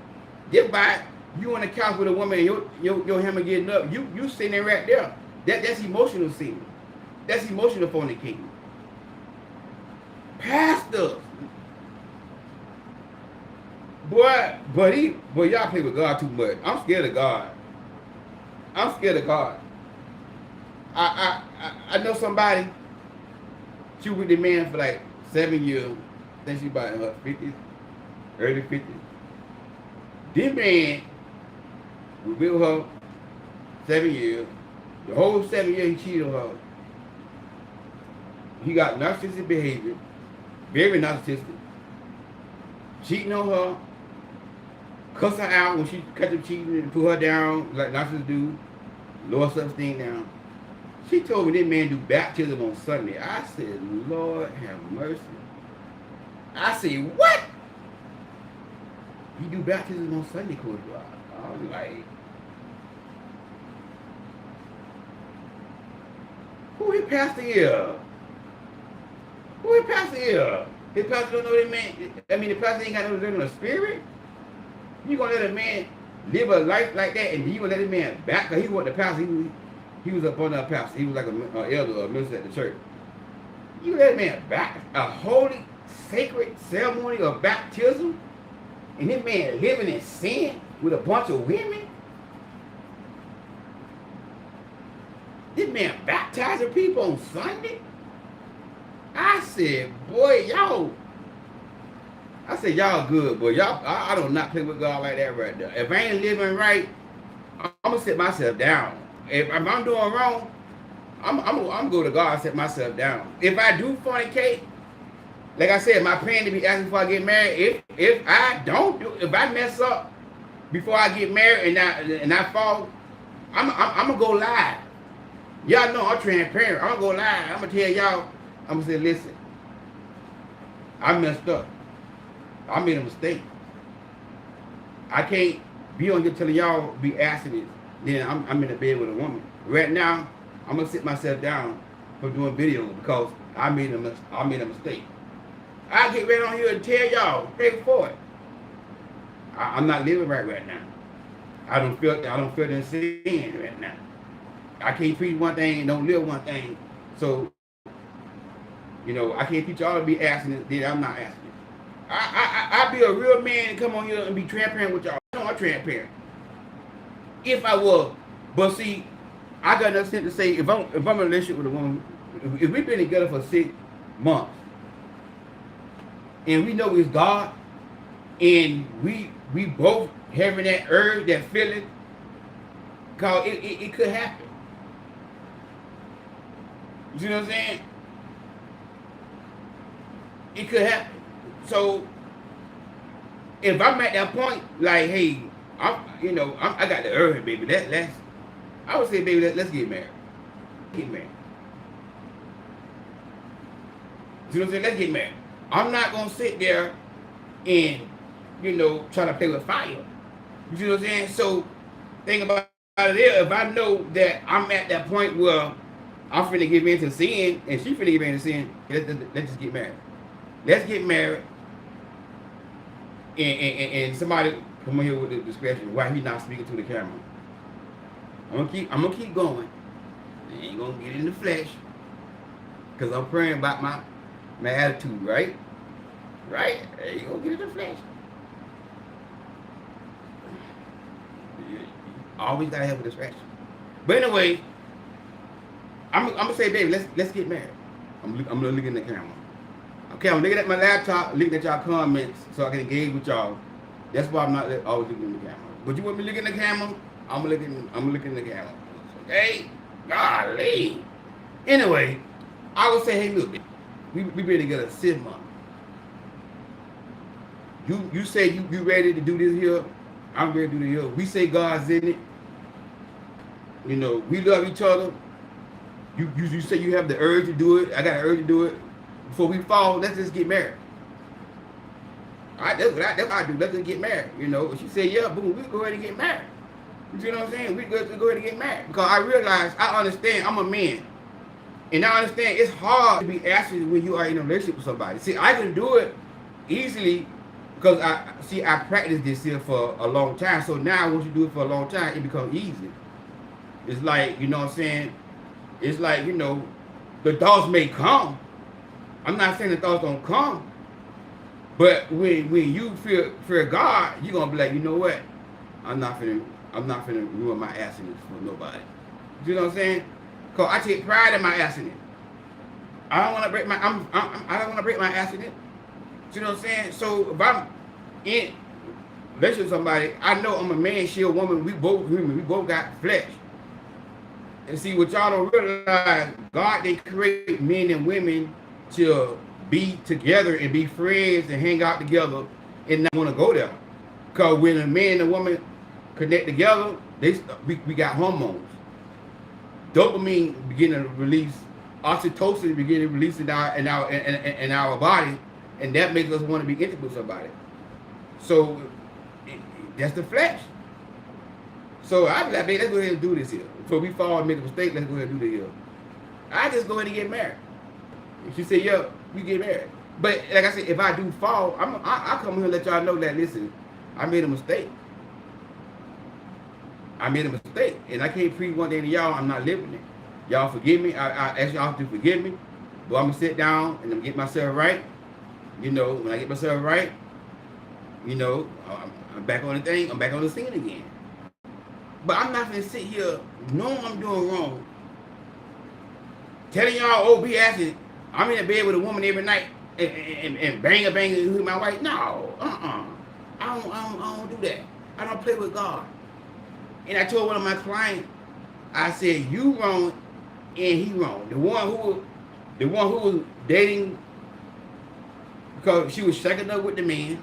Just by you on the couch with a woman and your hammer getting up, you sitting there right there. That's emotional sin. That's emotional fornicating. Pastors, boy, y'all play with God too much. I'm scared of God. I'm scared of God. I know somebody. She was with the man for like 7 years. I think she about in her 50s, early 50s. This man was with her 7 years. The whole 7 years he cheated on her. He got narcissistic behavior, very narcissistic. Cheating on her, cuss her out when she catch him cheating and put her down like narcissists do, lower self-esteem down. She told me this man do baptism on Sunday. I said, Lord have mercy. I said, what? You do baptism on Sunday, Coach Rob? I was like, who his pastor is? Who his pastor is? His pastor don't know that man. I mean, the pastor ain't got no living in the spirit. You gonna let a man live a life like that, and you gonna let a man back? Cause he was the pastor. He was up on the pastor. He was like an elder or a minister at the church. You let a man back a holy, sacred ceremony of baptism, and this man living in sin with a bunch of women. This man baptizing people on Sunday. I said, boy, y'all. I said, y'all good, boy. Y'all, I do not play with God like that right there. If I ain't living right, I'm gonna sit myself down. If I'm doing wrong, I'm gonna go to God and set myself down. If I do fornicate, like I said, my plan to be asking before I get married. If I mess up before I get married and I fall, I'm gonna go live. Y'all know I'm transparent. I'm gonna go live. I'm gonna tell y'all. I'm gonna say, listen, I messed up. I made a mistake. I can't be on here telling y'all be asking it. Then I'm in the bed with a woman. Right now, I'm gonna sit myself down for doing videos because I made a mistake. I get right on here and tell y'all, pay for it. I'm not living right now. I don't feel in sin right now. I can't preach one thing and don't live one thing. So, I can't teach y'all to be asking it, then I'm not asking it. I be a real man and come on here and be transparent with y'all. I'm transparent. If I was, but see, I got nothing to say. If I'm in a relationship with a woman, if we've been together for 6 months, and we know it's God, and we both having that urge, that feeling, cause it could happen. You see what I'm saying? It could happen. So if I'm at that point, like, hey, I got the urge, baby. I would say, baby, let's get married. Get married. See what I'm saying? Let's get married. I'm not gonna sit there and try to play with fire. You see what I'm saying? So think about it. If I know that I'm at that point where I'm finna give in to sin and she finna give in to sin, let's just get married. Let's get married. And somebody come here with the discretion. Why he not speaking to the camera? I'm gonna keep going. I ain't gonna get in the flesh, cause I'm praying about my attitude, right? Right? You gonna get in the flesh. You always gotta have a distraction. But anyway, I'm gonna say, baby, let's get married. I'm gonna look in the camera. Okay, I'm looking at my laptop, looking at y'all comments so I can engage with y'all. That's why I'm not always looking in the camera. But you want me to look in the camera? I'm looking in the camera. Okay? Golly. Anyway, I would say, hey, look, we ready to get a 6 month. You say you ready to do this here? I'm ready to do this here. We say God's in it. You know, we love each other. You say you have the urge to do it. I got the urge to do it. Before we fall, let's just get married. All right, that's what I do. Let's just get married. You know, she said, yeah, boom, we go ahead and get married. You know what I'm saying? We go ahead and get married. Because I realize, I understand, I'm a man. And I understand it's hard to be asked when you are in a relationship with somebody. See, I can do it easily because I practiced this here for a long time. So now once you do it for a long time, it becomes easy. It's like, you know what I'm saying? It's like, you know, the thoughts may come. I'm not saying the thoughts don't come. But when you fear God, you're gonna be like, you know what? I'm not finna ruin my assonance for nobody. You know what I'm saying? Cause I take pride in my assonance. I don't want to break my I don't want to break my assonance. You know what I'm saying? So if I'm in relationship with somebody, I know I'm a man, she a woman. We both human. We both got flesh. And see, what y'all don't realize, God didn't create men and women to be together and be friends and hang out together and not want to go there. Because when a man and a woman connect together, we got hormones. Dopamine begin to release, oxytocin begin to release in our body, and that makes us want to be intimate with somebody. So that's the flesh. So I be like, babe, let's go ahead and do this here. Before we fall and make a mistake, let's go ahead and do this here. I just go ahead and get married. And she said, yeah, we get married. But like I said, if I do fall, I come here and let y'all know that, listen, I made a mistake. I made a mistake. And I can't preach one day to y'all, I'm not living it. Y'all forgive me. I ask y'all to forgive me. But I'm going to sit down and I'm get myself right. You know, when I get myself right, you know, I'm back on the thing. I'm back on the scene again. But I'm not going to sit here knowing I'm doing wrong. Telling y'all, oh, be asking, I'm in the bed with a woman every night and bang with my wife. No, I don't do that. I don't play with God. And I told one of my clients, I said, you wrong and he wrong. The one who was dating, because she was shacking up with the man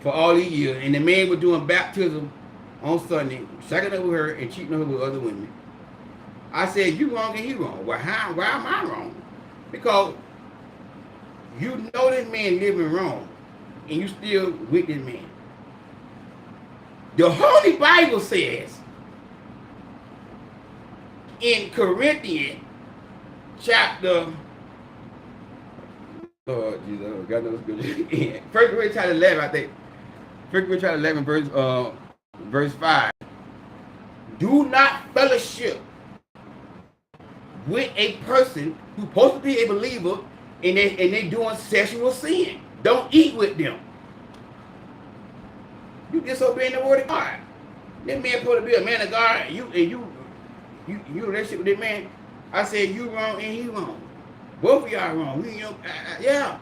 for all these years, and the man was doing baptism on Sunday, shacking up with her and cheating on her with other women. I said, you wrong and he wrong. Well, why am I wrong? Because you know this man living wrong, and you still with this man. The Holy Bible says in Corinthians chapter, Lord Jesus, God knows good. 1 Corinthians chapter 11, I think. 1 Corinthians chapter 11, verse 5. Do not fellowship with a person who's supposed to be a believer and they doing sexual sin. Don't eat with them. You disobeying the word of God. This man supposed to be a man of God, and you relationship with this man. I said you wrong and he wrong. Both of y'all wrong. Yeah.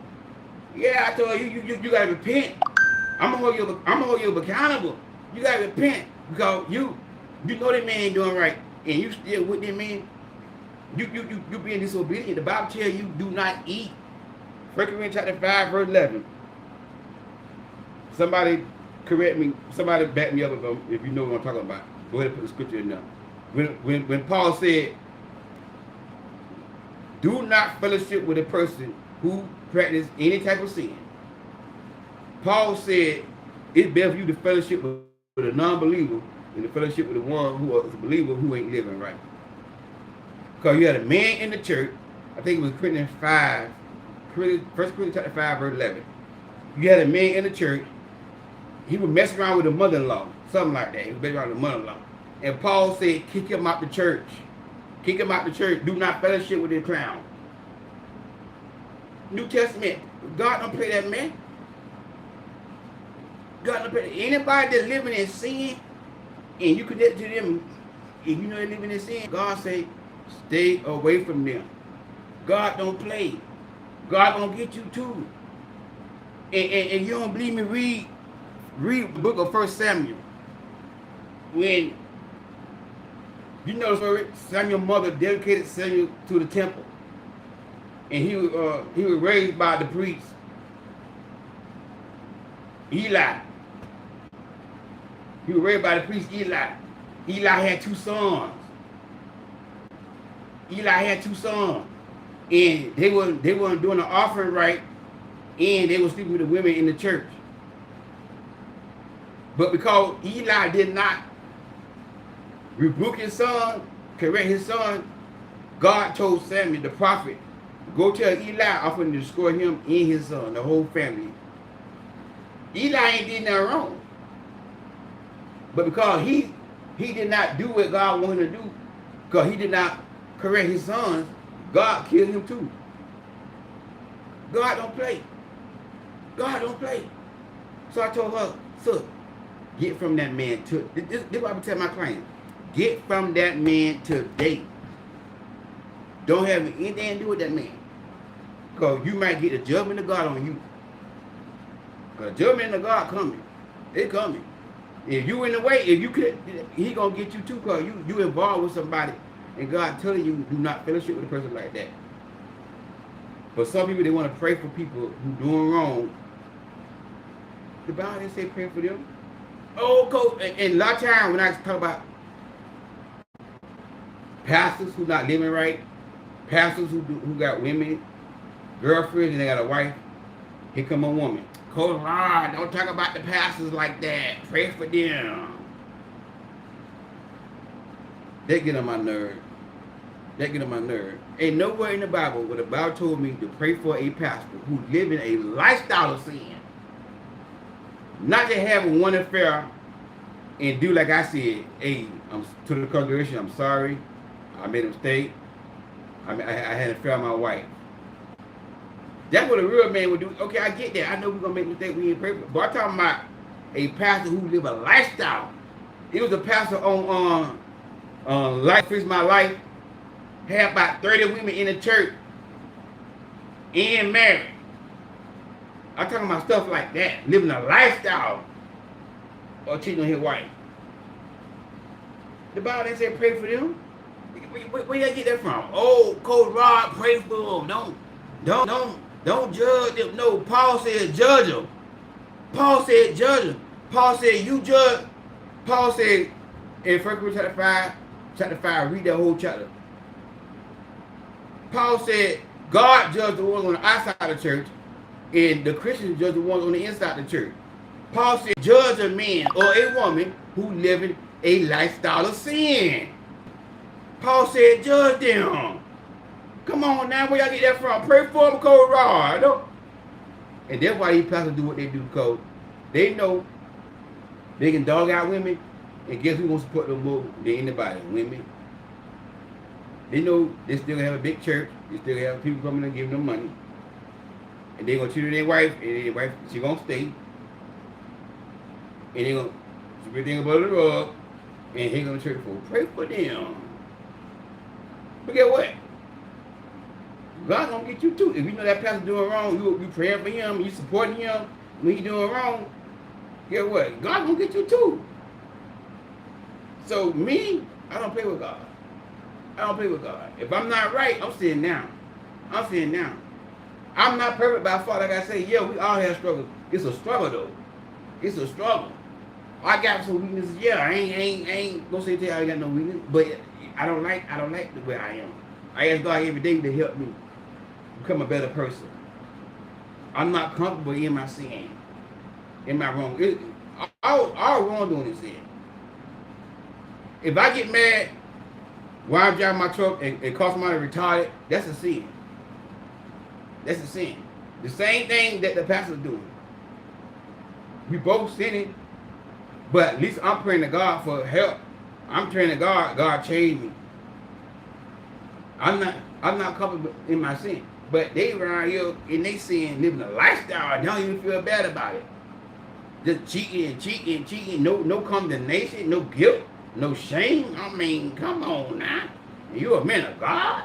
I told you gotta repent. I'm gonna hold you accountable. You gotta repent because you know that man ain't doing right, and you still with that man. You being disobedient. The Bible tells you do not eat. 1 Corinthians chapter 5, verse 11. Somebody correct me. Somebody back me up if you know what I'm talking about. Go ahead and put the scripture in there. When Paul said, do not fellowship with a person who practices any type of sin. Paul said, it's better for you to fellowship with a non-believer than to fellowship with the one who is a believer who ain't living right. Because you had a man in the church, I think it was Corinthians 5, 1 Corinthians chapter 5, verse 11. You had a man in the church, he was messing around with a mother-in-law, something like that. He was messing around with a mother-in-law. And Paul said, kick him out the church. Kick him out the church. Do not fellowship with this clown. New Testament, God don't play that, man. God don't play that. Anybody that's living in sin and you connect to them, if you know they're living in sin, God say, stay away from them. God don't play. God gonna get you too. And you don't believe me, read the book of 1 Samuel. When you know the story, Samuel's mother dedicated Samuel to the temple. And he was raised by the priest, Eli. He was raised by the priest Eli. Eli had 2 sons. And they weren't doing the offering right, and they were sleeping with the women in the church. But because Eli did not rebuke his son, correct his son, God told Samuel the prophet, go tell Eli I'm going to destroy him and his son, the whole family. Eli ain't did nothing wrong. But because he did not do what God wanted him to do, because he did not correct his sons, God killed him too. God don't play. God don't play. So I told her, "Sir, get from that man to this is what I tell my clients. Get from that man today. Don't have anything to do with that man. Because you might get the judgment of God on you. Because the judgment of God coming. It's coming. If you in the way, if you could, he gonna get you too, because you involved with somebody and God telling you do not fellowship with a person like that. But some people, they want to pray for people who doing wrong. The Bible didn't say pray for them. Oh, coach, and a lot of times when I talk about pastors who not living right, pastors who got women, girlfriends, and they got a wife, here come a woman. Coach, Lord, don't talk about the pastors like that. Pray for them. They get on my nerve. Ain't nowhere in the Bible where the Bible told me to pray for a pastor who living a lifestyle of sin. Not to have one affair and do like I said, hey, to the congregation, I'm sorry. I made a mistake. I had an affair with my wife. That's what a real man would do. Okay, I get that. I know we're going to make mistakes. We ain't perfect. But I'm talking about a pastor who live a lifestyle. It was a pastor on Life Fix My Life. Had about 30 women in the church. And married. I'm talking about stuff like that. Living a lifestyle. Or cheating on his wife. The Bible didn't say pray for them. Where y'all get that from? Oh, Coach Rod, pray for them. Don't judge them. No, Paul said judge them. Paul said you judge. Paul said in 1 Corinthians chapter 5, read that whole chapter. Paul said God judged the ones on the outside of the church, and the Christians judge the ones on the inside of the church. Paul said judge a man or a woman who living a lifestyle of sin. Paul said judge them. Come on now, where y'all get that from? Pray for them, Coach Rod. And that's why these pastors do what they do, because they know they can dog out women, and guess who wants to support them more than anybody? Women. They know they still have a big church, they still have people coming and giving them money, and they gonna treat their wife, and their wife, she gonna stay, and they gonna sweep everything above the rug, and he gonna church for pray for them. But guess what? God gonna get you too. If you know that pastor doing wrong, you praying for him, you supporting him when he doing wrong, guess what? God gonna get you too. So me, I don't play with God. If I'm not right, I'm sitting down. I'm not perfect by far. Like I say, yeah, we all have struggles. It's a struggle though. It's a struggle. I got some weaknesses. Yeah, I ain't gonna say to you I ain't got no weakness, but I don't like the way I am. I ask God every day to help me become a better person. I'm not comfortable in my sin, in my wrong. All wrongdoing is sin. If I get mad while I'm driving my truck and call somebody retarded, that's a sin. That's a sin. The same thing that the pastor's doing. We both sinning, but at least I'm praying to God for help. I'm praying to God change me. I'm not comfortable in my sin. But they around here and they saying living a lifestyle and don't even feel bad about it. Just cheating. No condemnation, no guilt, no shame. I mean, come on now. You a man of God?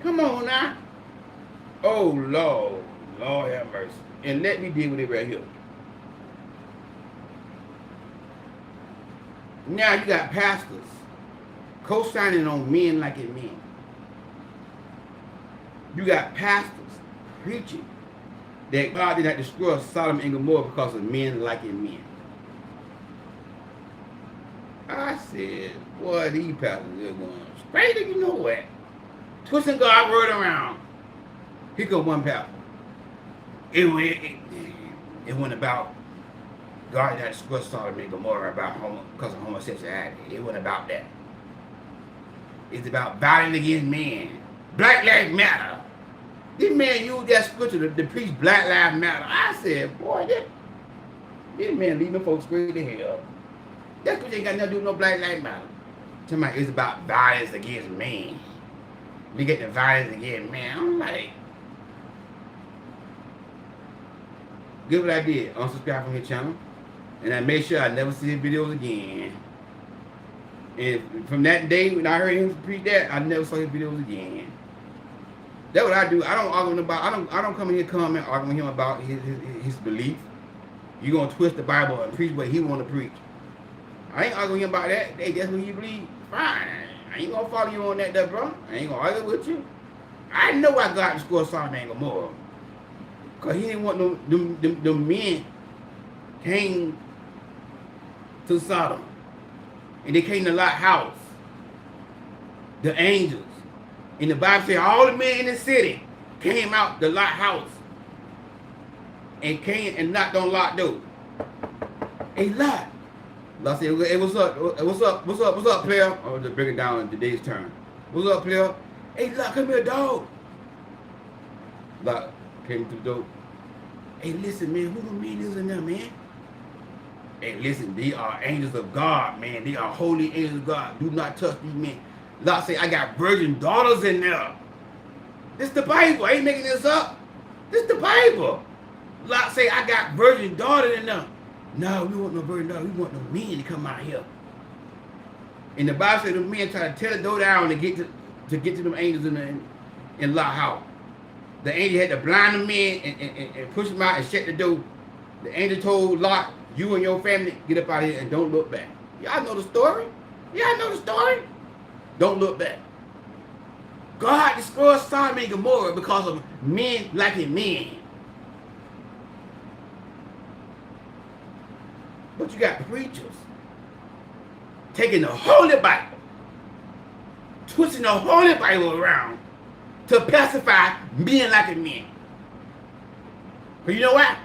Come on now. Oh Lord, Lord have mercy. And let me deal with it right here. Now you got pastors co-signing on men like it men. You got pastors preaching that God did not destroy Sodom and Gomorrah because of men like it men. I said, boy, these pastors are going straight to you know what? Twisting God's word around. Here comes one pastor. It went about God did not destroy Sodom and Gomorrah because of homosexuality. It wasn't about that. It's about violence against men. Black Lives Matter. This man used that scripture to preach Black Lives Matter. I said, boy, this man leaving folks straight to hell. That scripture ain't got nothing to do with no Black Lives Matter. Somebody, it's about violence against men. We get the violence against men. I'm like, guess what I did? Unsubscribe from his channel. And I made sure I never see his videos again. And from that day when I heard him preach that, I never saw his videos again. That's what I do. I don't argue about. I don't come in here comment arguing with him about his belief. You gonna twist the Bible and preach what he want to preach. I ain't arguing about that. Hey, that's what you believe. Fine. I ain't gonna follow you on that, bro. I ain't gonna argue with you. I know I got to score Sodom and Gomorrah. Cause he didn't want them men came to Sodom. And they came to Lot's house. The angels. And the Bible says all the men in the city came out the Lot's house. And came and knocked on Lot's door. Hey, Lot. Lot said, hey, what's up? What's up, player? Oh, just break it down in today's turn. What's up, player? Hey, Lot, come here, dog. Lot came to the door. Hey, listen, man, who the men is in there, man? Hey, listen, they are angels of God, man. They are holy angels of God. Do not touch these men. Lot say, I got virgin daughters in there. This the Bible. I ain't making this up. This the Bible. Lot say, I got virgin daughters in there. No, we want no virgin daughters. We want no men to come out here. And the Bible said the men try to tear the door down to get to them angels in Lot's house. The angel had to blind the men and push them out and shut the door. The angel told Lot, you and your family, get up out of here and don't look back. Y'all know the story? Y'all know the story? Don't look back. God destroyed Sodom and Gomorrah because of men liking men. But you got preachers taking the Holy Bible, twisting the Holy Bible around to pacify men liking men. But you know what?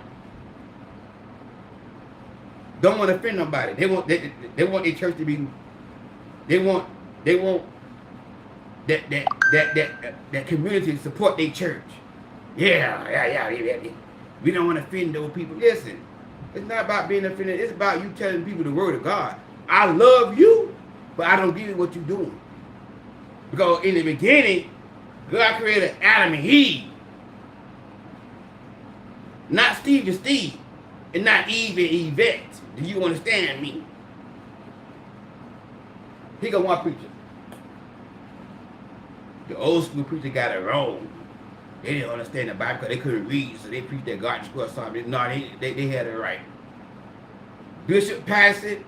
Don't want to offend nobody. They want their church to be. They want that community to support their church. Yeah. We don't want to offend those people. Listen, it's not about being offended. It's about you telling people the word of God. I love you, but I don't give you what you're doing. Because in the beginning, God created Adam and Eve. Not Steve and Steve. And not Eve and Yvette. Do you understand me? Here go one preacher. The old school preacher got it wrong. They didn't understand the Bible because they couldn't read, so they preached that God destroyed something. No, they had it right. Bishop Passett,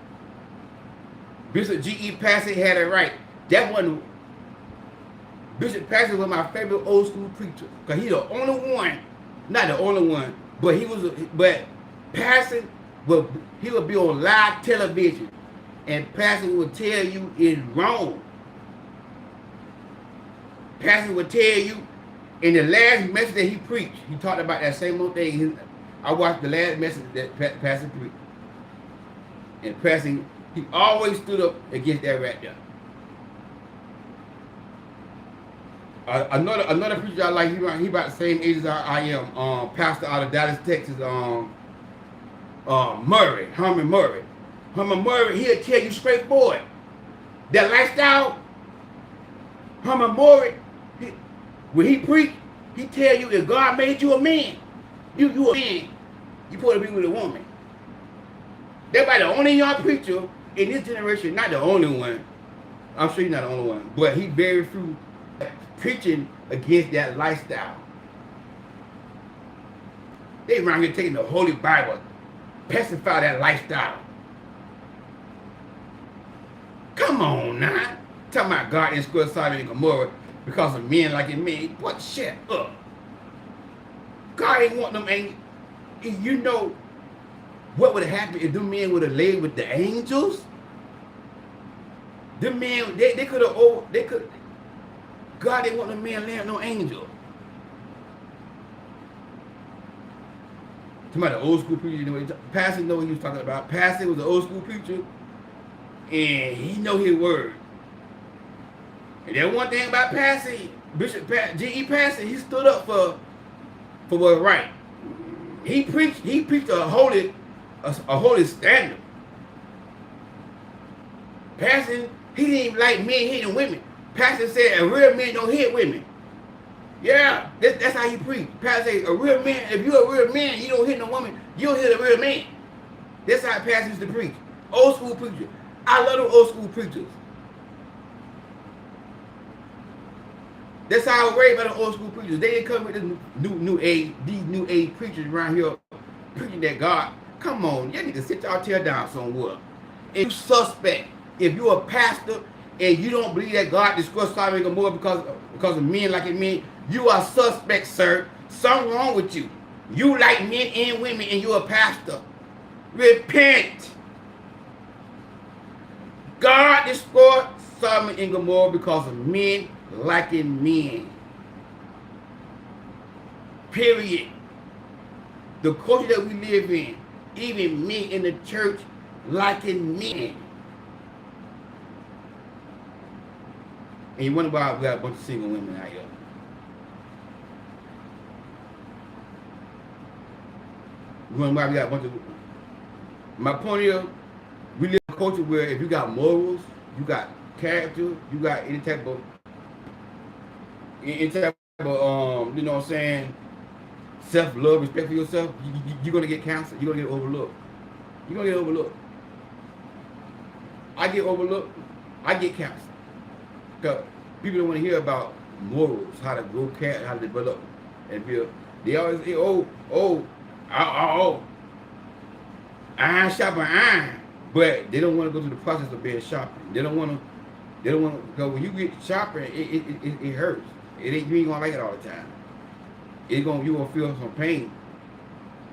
Bishop G.E. Passett had it right. That one, Bishop Passett was my favorite old school preacher because he's the only one, not the only one, but Passett he would be on live television and Passett would tell you it's wrong. Passett would tell you in the last message that he preached, he talked about that same old thing. I watched the last message that Passett preached. And Passett, he always stood up against that right there. Another preacher I like, he about the same age as I am, pastor out of Dallas, Texas, Herman Murray. Herman Murray, he'll tell you straightforward. That lifestyle, Herman Morris, when he preach, he tell you if God made you a man, you a man, you supposed to be with a woman. That's why the only young preacher in this generation, not the only one, I'm sure you're not the only one, but he very few preaching against that lifestyle. They around here taking the Holy Bible, pacify that lifestyle. Come on now. Talking about God in Square Sodom and Gomorrah because of men like it men. What shut up? God ain't want them angels. You know what would have happened if them men would have laid with the angels? Them men, they could have, God didn't want them men laying with no angel. Talking about the old school preacher, you know, Pastor know what he was talking about. Pastor was an old school preacher, and he know his word. And that one thing about Pastor, Bishop G.E. Pastor, he stood up for what's right. He preached a holy standard. Pastor, he didn't even like men hitting women. Pastor said a real man don't hit women. Yeah, that's how he preached. Pastor said a real man, if you're a real man, you don't hit no woman, you don't hit a real man. That's how Pastor used to preach. Old school preachers. I love them old school preachers. That's how I worry about the old school preachers. They didn't come with this new age, these new age preachers around here preaching that God. Come on, you need to sit y'all tail down somewhere. If you suspect, if you're a pastor and you don't believe that God destroys Sodom and Gomorrah because of men like it men, you are suspect, sir. Something wrong with you. You like men and women and you're a pastor. Repent. God destroyed Sodom and Gomorrah because of men liking men. Period. The culture that we live in, even me in the church liking men. And you wonder why we got a bunch of single women out here. You wonder why we got a bunch of... My point is, we live in a culture where if you got morals, you got character, you got any type of you know what I'm saying, self-love, respect for yourself, you're going to get canceled. You're going to get overlooked. You're going to get overlooked. I get overlooked. I get canceled. Because people don't want to hear about morals, how to grow character, how to develop and build. They always say, iron sharpen iron. But they don't want to go through the process of being sharpened. They don't want to, because when you get sharpened, it hurts. You ain't gonna like it all the time. You gonna feel some pain.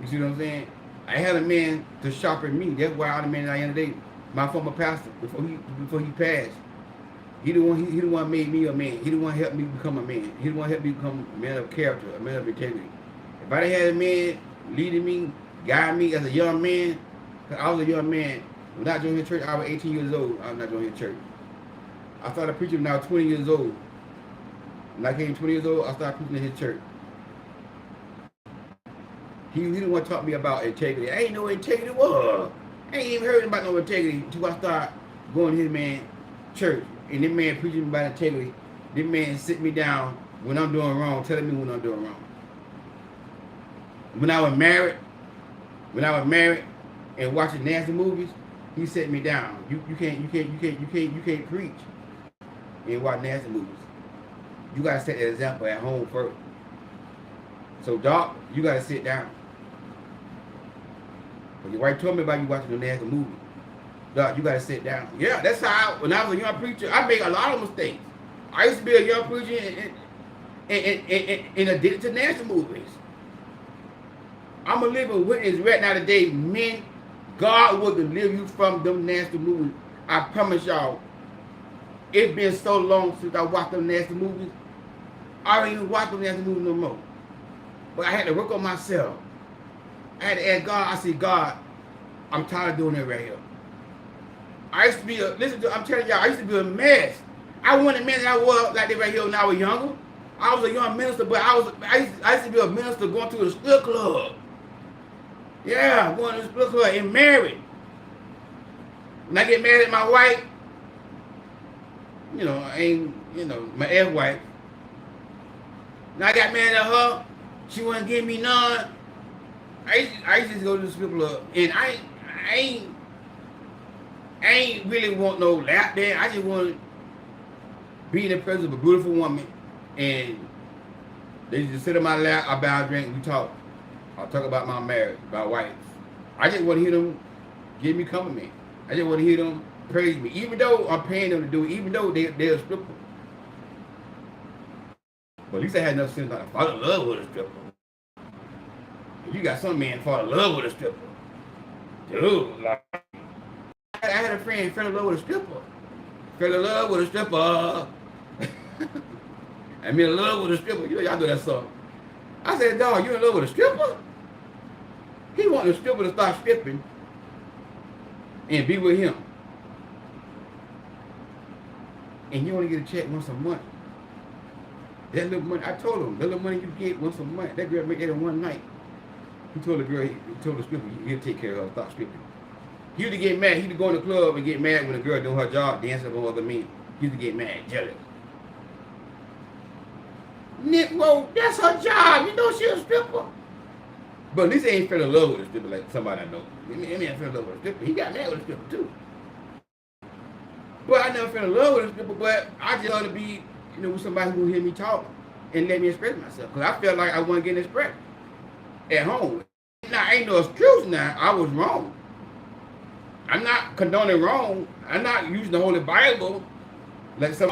You see what I'm saying? I had a man to sharpen me. That's why I the man I am today. My former pastor, before he passed, he the one made me a man. He the one helped me become a man. He the one helped me become a man of character, a man of integrity. If I didn't have a man leading me, guiding me as a young man, because I was a young man. When I joined the church, I was 18 years old. I was not joining the church. I started preaching when I was 20 years old. When I came 20 years old, I started preaching in his church. He didn't want to talk to me about integrity. I ain't know what integrity was. I ain't even heard about no integrity until I started going to his man church. And this man preaching about integrity. This man sit me down when I'm doing wrong, telling me when I'm doing wrong. When I was married and watching nasty movies, he set me down. You can't preach and watch nasty movies. You gotta set that example at home first. So, Doc, you gotta sit down. When your wife told me about you watching the nasty movie, Doc, you gotta sit down. Yeah, that's how. When I was a young preacher, I made a lot of mistakes. I used to be a young preacher and addicted to nasty movies. I'm a living witness right now today. Men, God will deliver you from them nasty movies. I promise y'all. It's been so long since I watched them nasty movies. I don't even watch them nasty movies no more. But I had to work on myself. I had to ask God. I said, God, I'm tired of doing that right here. I used to be I'm telling y'all, I used to be a mess. I wasn't a man that I was like that right here when I was younger. I was a young minister, but I used to be a minister going to a strip club. Yeah, going to the strip club and married. When I get married to my wife, I ain't, my ex-wife. And I got mad at her. She wouldn't give me none. I used to go to the strip club, and ain't, I ain't really want no lap dance. I just want to be in the presence of a beautiful woman, and they just sit on my lap. I buy a drink, we talk. I talk about my marriage, my wife. I just want to hear them give me compliment. I just want to hear them praise me, even though I'm paying them to do it, even though they're a stripper. But at least I had enough sense not to fall in love with a stripper. You got some man fall in love with a stripper. Dude, like, I had a friend fell in love with a stripper. Fell in love with a stripper. I'm in love with a stripper. Y'all know that song. I said, dog, you in love with a stripper? He wanted a stripper to start stripping and be with him. And you only get a check once a month. That little money, I told him, that little money you get once a month, that girl make that in one night. He told the girl, he told the stripper, he'll take care of her, stop stripping. He used to get mad, he used to go in the club and get mad when a girl doing her job, dancing with other men. He used to get mad, jealous. Nick, well, that's her job, you know she a stripper. But at least he ain't fell in love with a stripper like somebody I know. He ain't fell in love with a stripper. He got mad with a stripper too. But I never fell in love with a stripper, but I just want to be, with somebody who will hear me talk and let me express myself. Because I felt like I wasn't getting expressed at home. Now, ain't no excuse now. I was wrong. I'm not condoning wrong. I'm not using the Holy Bible like some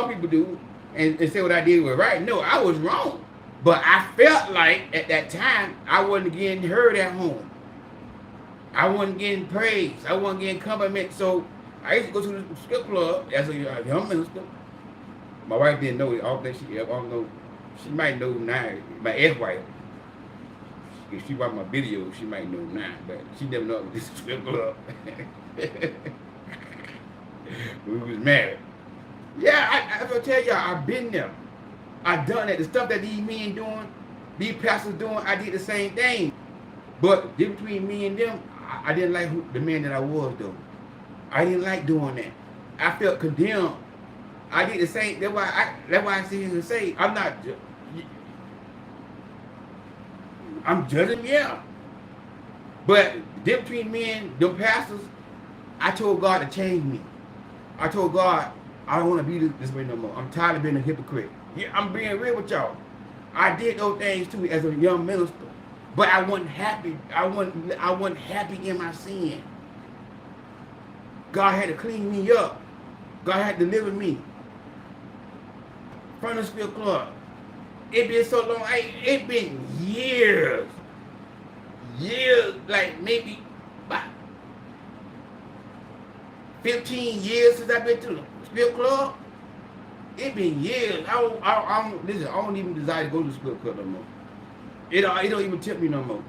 people do and say what I did was right. No, I was wrong. But I felt like at that time I wasn't getting heard at home. I wasn't getting praise. I wasn't getting compliments. So I used to go to the strip club as a young minister. My wife didn't know it. I don't think she might know now. My ex-wife, if she watched my video, she might know now. But she never know this strip club. We was married. Yeah, I tell y'all, I've been there. I done it. The stuff that these men doing, these pastors doing, I did the same thing. But the difference between me and them, I didn't like the man that I was though. I didn't like doing that. I felt condemned. I did the same. That's why I sit here and say I'm judging, yeah. But the difference between me and them pastors, I told God to change me. I told God I don't want to be this way no more. I'm tired of being a hypocrite. Yeah, I'm being real with y'all. I did those things too as a young minister, but I wasn't happy. I wasn't happy in my sin. God had to clean me up. God had to deliver me from the strip club. It been so long. It been years, like maybe about 15 years since I've been to the strip club. It been years. Listen, I don't even desire to go to the strip club no more. It don't even tempt me no more.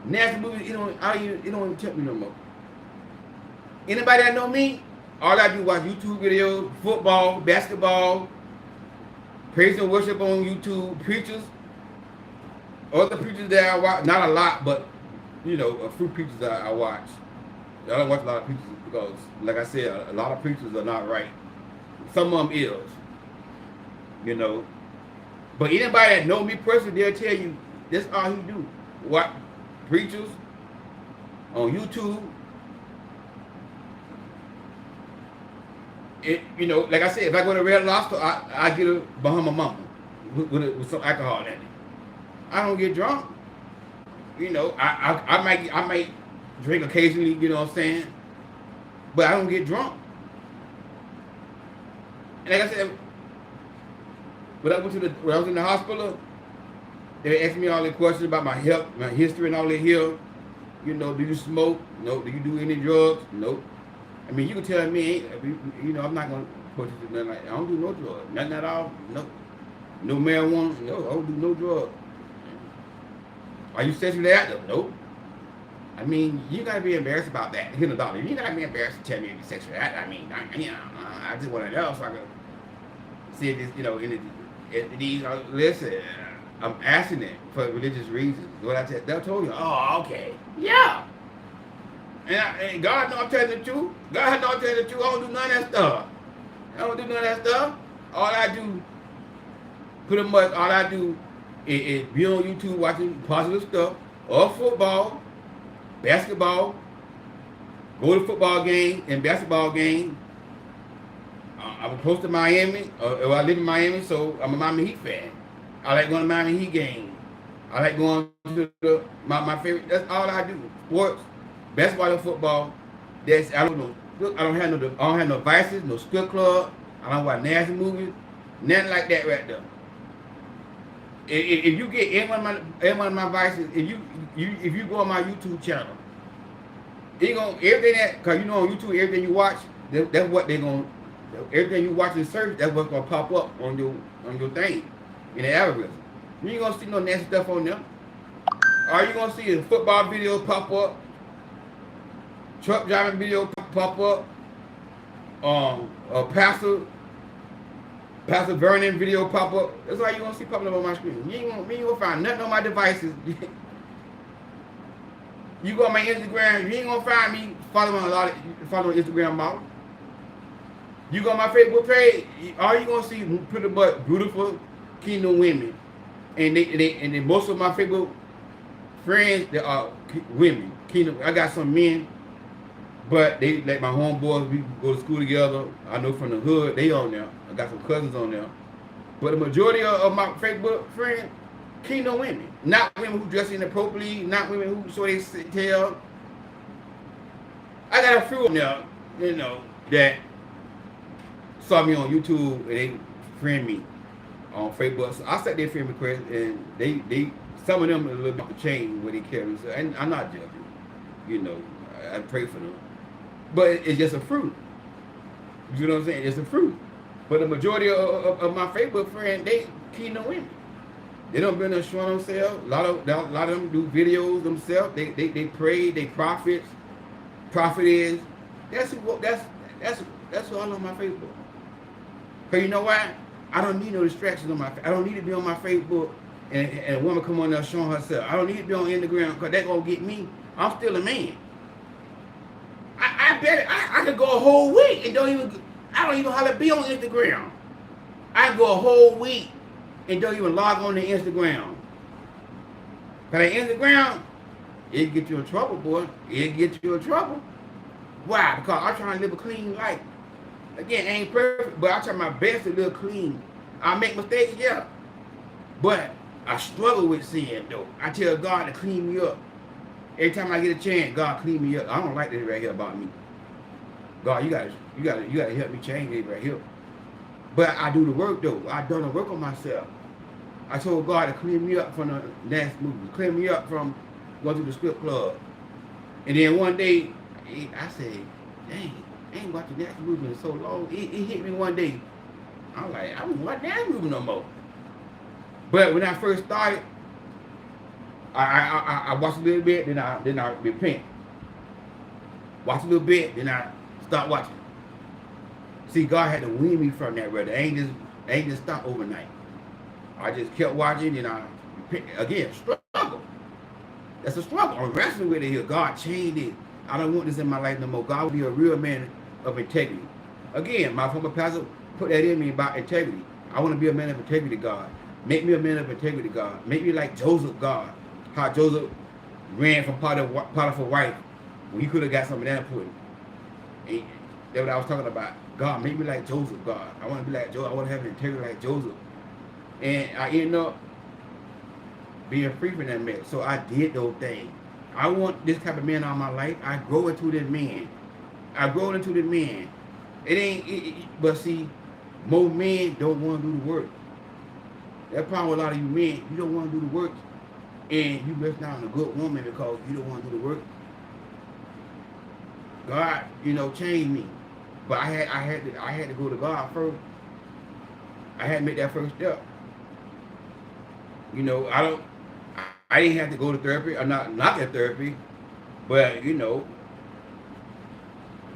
Nasty movies, it don't even tempt me no more. Anybody that know me, all I do is watch YouTube videos, football, basketball, praise and worship on YouTube, preachers, other preachers that I watch, not a lot, but a few preachers that I watch. I don't watch a lot of preachers because, like I said, a lot of preachers are not right. Some of them is. But anybody that know me personally, they'll tell you that's all he do. What preachers on YouTube. Like I said, if I go to Red Lobster, I get a Bahama Mama with some alcohol in it. I don't get drunk. I might drink occasionally. You know what I'm saying? But I don't get drunk. And like I said, when I was in the hospital, they asked me all the questions about my health, my history, and all that here. Do you smoke? No. Do you do any drugs? No. I mean, you can tell me, I'm not gonna put you to nothing like I don't do no drugs, nothing at all. No. No marijuana. No, I don't do no drugs. Are you sexually active? Nope. I mean, you gotta be embarrassed about that. Here's the doctor. You gotta be embarrassed to tell me you're sexually active. I mean, I just want to know so I can see this, these. Listen, I'm asking it for religious reasons. What I said, they told you. Oh, okay, yeah. And God know I'm telling the truth. God know I'm telling the truth. I don't do none of that stuff. I don't do none of that stuff. All I do, pretty much, all I do is be on YouTube watching positive stuff, or football, basketball, go to football game and basketball game. I'm close to Miami, or I live in Miami, so I'm a Miami Heat fan. I like going to Miami Heat games. I like going to my favorite. That's all I do. Sports, basketball and football. That's I don't know. Look, I don't have no vices, no strip club. I don't watch nasty movies, nothing like that right there. If you get any one of my vices, if you go on my YouTube channel, it gonna everything that, cause you know on YouTube everything you watch, that's what they gonna, everything you watch and search, that's what's gonna pop up on your thing in the algorithm. You ain't gonna see no nasty stuff on there. All you gonna see is football videos pop up, truck driving videos pop up, Pastor Vernon video pop up. That's all you gonna see popping up on my screen. You ain't gonna find nothing on my devices. You go on my Instagram, you ain't gonna find me following Instagram models. You go on my Facebook page, all you gonna see pretty much beautiful kingdom women, and they most of my Facebook friends, they are women. Kingdom. I got some men, but they like my homeboys. We go to school together. I know from the hood, they on there. I got some cousins on there, but the majority of my Facebook friends, kingdom women, not women who dress inappropriately, not women who show their tail. I got a few on there, that saw me on YouTube and they friend me on Facebook. So I set their friend request, and they some of them are a little bit off the chain where they carry. So, and I'm not judging, I pray for them, but it's just a fruit. You know what I'm saying? It's a fruit. But the majority of my Facebook friends, they kingdom women. They don't been there showing themselves. A lot of them do videos themselves. They pray. They prophets. Prophet is. That's who I know on my Facebook. Cause you know why? I don't need no distractions on my. I don't need to be on my Facebook and a woman come on there showing herself. I don't need to be on Instagram because that gonna get me. I'm still a man. I bet I could go a whole week and I don't even know how to be on Instagram. I can go a whole week and don't even log on to Instagram. Cause Instagram, it'll get you in trouble, boy. It'll get you in trouble. Why? Because I'm trying to live a clean life. Again, ain't perfect, but I try my best to live clean. I make mistakes, yeah. But I struggle with sin, though. I tell God to clean me up. Every time I get a chance, God clean me up. I don't like this right here about me. God, you gotta help me change this right here. But I do the work though. I done the work on myself. I told God to clean me up from the nasty movies, clean me up from going to the strip club. And then one day, I said, dang, I ain't watching nasty movies in so long. It hit me one day. I'm like, I don't watch nasty movies no more. But when I first started, I watched a little bit, then I repent. Watch a little bit, then I start watching. See, God had to wean me from that, brother. I ain't just stop overnight. I just kept watching, and I again struggle. That's a struggle. I'm wrestling with it here. God changed it. I don't want this in my life no more. God will be a real man of integrity. Again, my former pastor put that in me about integrity. I want to be a man of integrity, God. Make me a man of integrity, God. Make me like Joseph, God. How Joseph ran from Potiphar's wife when he could have got some of that pudding. That's what I was talking about. God, make me like Joseph, God. I want to be like Joseph. I want to have integrity like Joseph. And I ended up being free from that mess. So I did those things. I want this type of man out of my life. I grow into this man. But see, most men don't want to do the work. That problem with a lot of you men, you don't want to do the work. And you mess down a good woman because you don't want to do the work. God, changed me. But I had to go to God first. I had to make that first step. I didn't have to go to therapy. I'm not at therapy. But,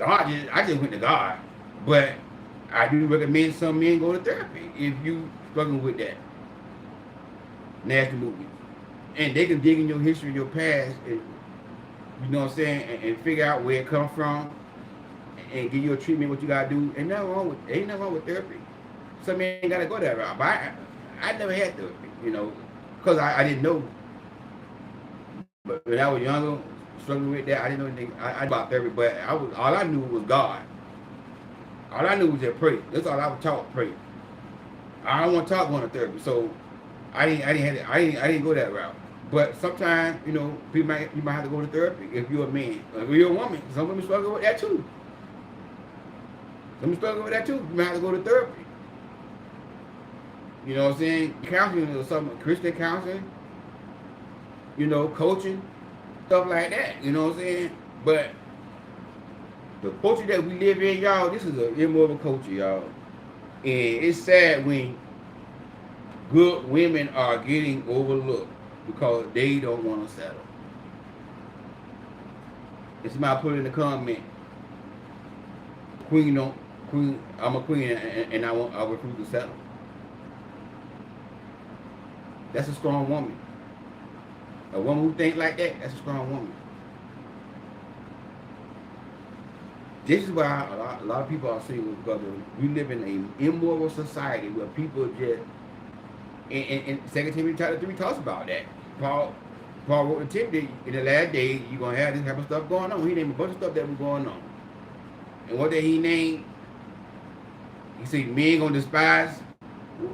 I just went to God. But I do recommend some men go to therapy if you struggling with that. Nasty movie. And they can dig in your history, your past, and, and figure out where it comes from. and give you a treatment, what you gotta do. Ain't nothing wrong with therapy. Some men gotta go that route. But I never had therapy, because I didn't know. But when I was younger, struggling with that, I didn't know anything. I about therapy, but all I knew was God. All I knew was just pray. That's all I was taught, pray. I don't want to talk going to therapy, so I didn't go that route. But sometimes, you might have to go to therapy if you're a man. If you're a woman, some women struggle with that too. Some struggle with that too. You might have to go to therapy. You know what I'm saying? Counseling or something, Christian counseling, coaching, stuff like that. You know what I'm saying? But the culture that we live in, y'all, this is an immoral culture, y'all. And it's sad when good women are getting overlooked because they don't want to settle. And somebody put in the comment, I'm a queen and I refuse to settle. That's a strong woman. A woman who thinks like that, that's a strong woman. This is why a lot of people are single, because we live in an immoral society where people just, and 2 Timothy chapter 3 talks about that. Paul wrote to Timothy, in the last days, you're going to have this type of stuff going on. He named a bunch of stuff that was going on. And what did he name? He said, men going to despise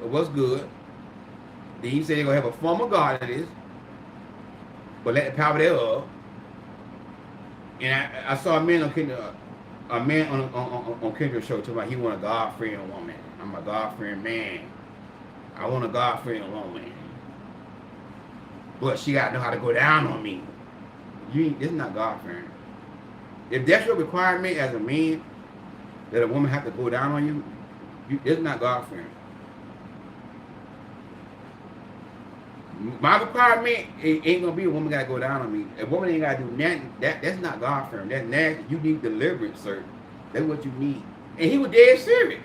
what's good. Then he said they're going to have a form of godliness, but let the power thereof. And I saw a man on Kendrick's show talking about he want a God-fearing woman. I'm a God-fearing man. I want a God-fearing woman. But she got to know how to go down on me. This is not God-fearing. If that's your requirement as a man, that a woman have to go down on you, it's not God-fearing. My requirement ain't gonna be a woman gotta go down on me. A woman ain't gotta do nothing. That's not God fearing. That's nasty. You need deliverance, sir. That's what you need. And he was dead serious.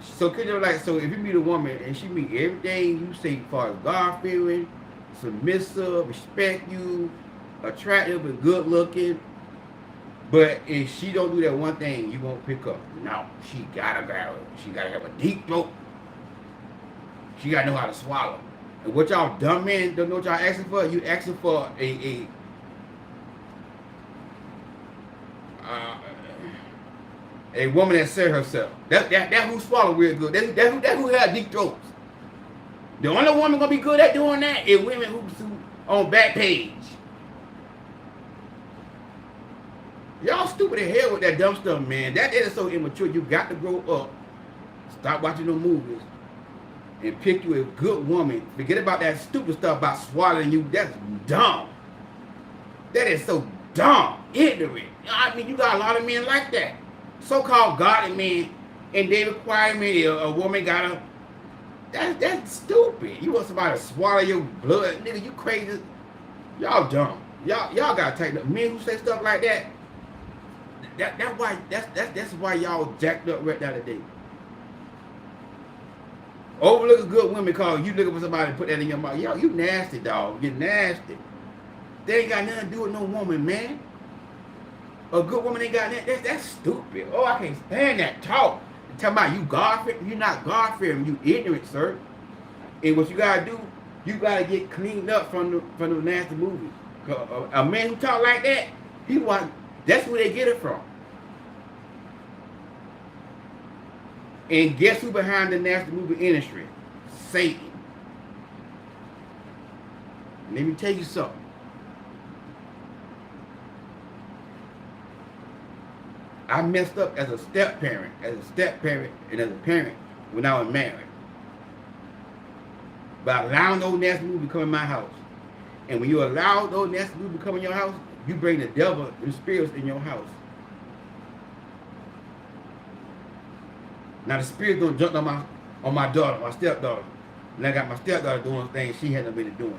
So if you meet a woman and she meet everything you say as far as God fearing, submissive, respect you, attractive and good looking, but if she don't do that one thing, you won't pick up. No, she gotta have a deep throat. She gotta know how to swallow. And what y'all dumb men don't know what y'all asking for? You asking for a woman that said herself. That who swallow real good. That who had deep throats. The only woman gonna be good at doing that is women who on back page. Y'all stupid as hell with that dumb stuff, man. That is so immature. You got to grow up. Stop watching those movies. And pick you a good woman. Forget about that stupid stuff about swallowing you. That's dumb. That is so dumb. Ignorant. I mean, you got a lot of men like that. So-called godly men, and they require me a woman gotta. That's stupid. You want somebody to swallow your blood, nigga? You crazy? Y'all dumb. Y'all gotta take the men who say stuff like that. That's why y'all jacked up right now today. Overlook a good women because you looking for somebody to put that in your mouth. Yo, you nasty, dog. You nasty. They ain't got nothing to do with no woman, man. A good woman ain't got nothing. That's stupid. Oh, I can't stand that talk. Talking about you God-fearing. You're not God-fearing. You ignorant, sir. And what you gotta do, you gotta get cleaned up from the nasty movies. A man who talk like that, that's where they get it from. And guess who behind the nasty movie industry? Satan. Let me tell you something. I messed up as a step-parent, and as a parent when I was married. By allowing those nasty movies to come in my house. And when you allow those nasty movies to come in your house, you bring the devil and spirits in your house. Now the spirit gonna jump on my daughter, my stepdaughter. And I got my stepdaughter doing things she hasn't been doing.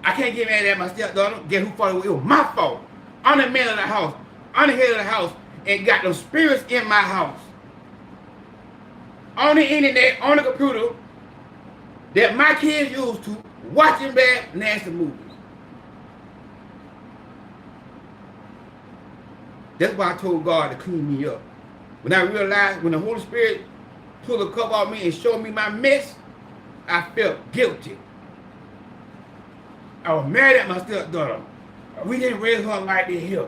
I can't get mad at my stepdaughter. Guess who fault it was? It was my fault. I'm the man of the house. I'm the head of the house. And got those spirits in my house. On the internet, on the computer, that my kids use to watching bad, nasty movies. That's why I told God to clean me up. When I realized, when the Holy Spirit pulled a cover off me and showed me my mess, I felt guilty. I was mad at my stepdaughter. We didn't raise her like this here.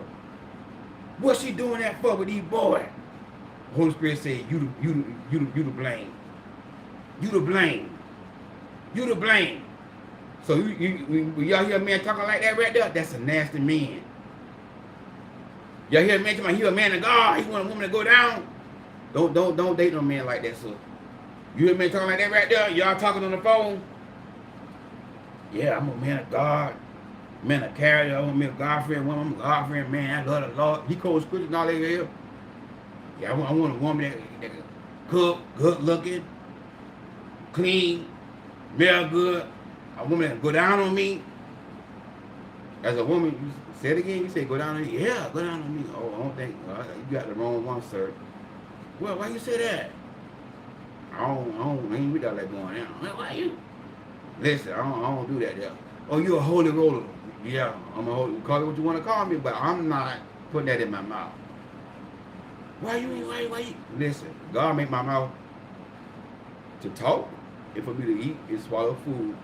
What's she doing that for with these boys? The Holy Spirit said, you to blame. You to blame. You to blame. So when y'all hear a man talking like that right there, that's a nasty man. Y'all hear a man talking, he a man of God, he want a woman to go down. Don't date no man like that, so. You hear a man talking like that right there, y'all talking on the phone. Yeah, I'm a man of God, man of character, I'm a God-fearing woman, I'm a God-fearing man, I love the Lord. He calls scriptures and all that here. Yeah, I want a woman that cook, good looking, clean, smell good. A woman that go down on me. As a woman, you say it again, you say go down on me. Yeah, go down on me. Oh, I don't think, you got the wrong one, sir. Well, why you say that? I ain't with that like going down. Why you? Listen, I don't do that there. Oh, you a holy roller. Yeah, I'm a holy, call it what you want to call me, but I'm not putting that in my mouth. Why you? Listen, God made my mouth to talk and for me to eat and swallow food.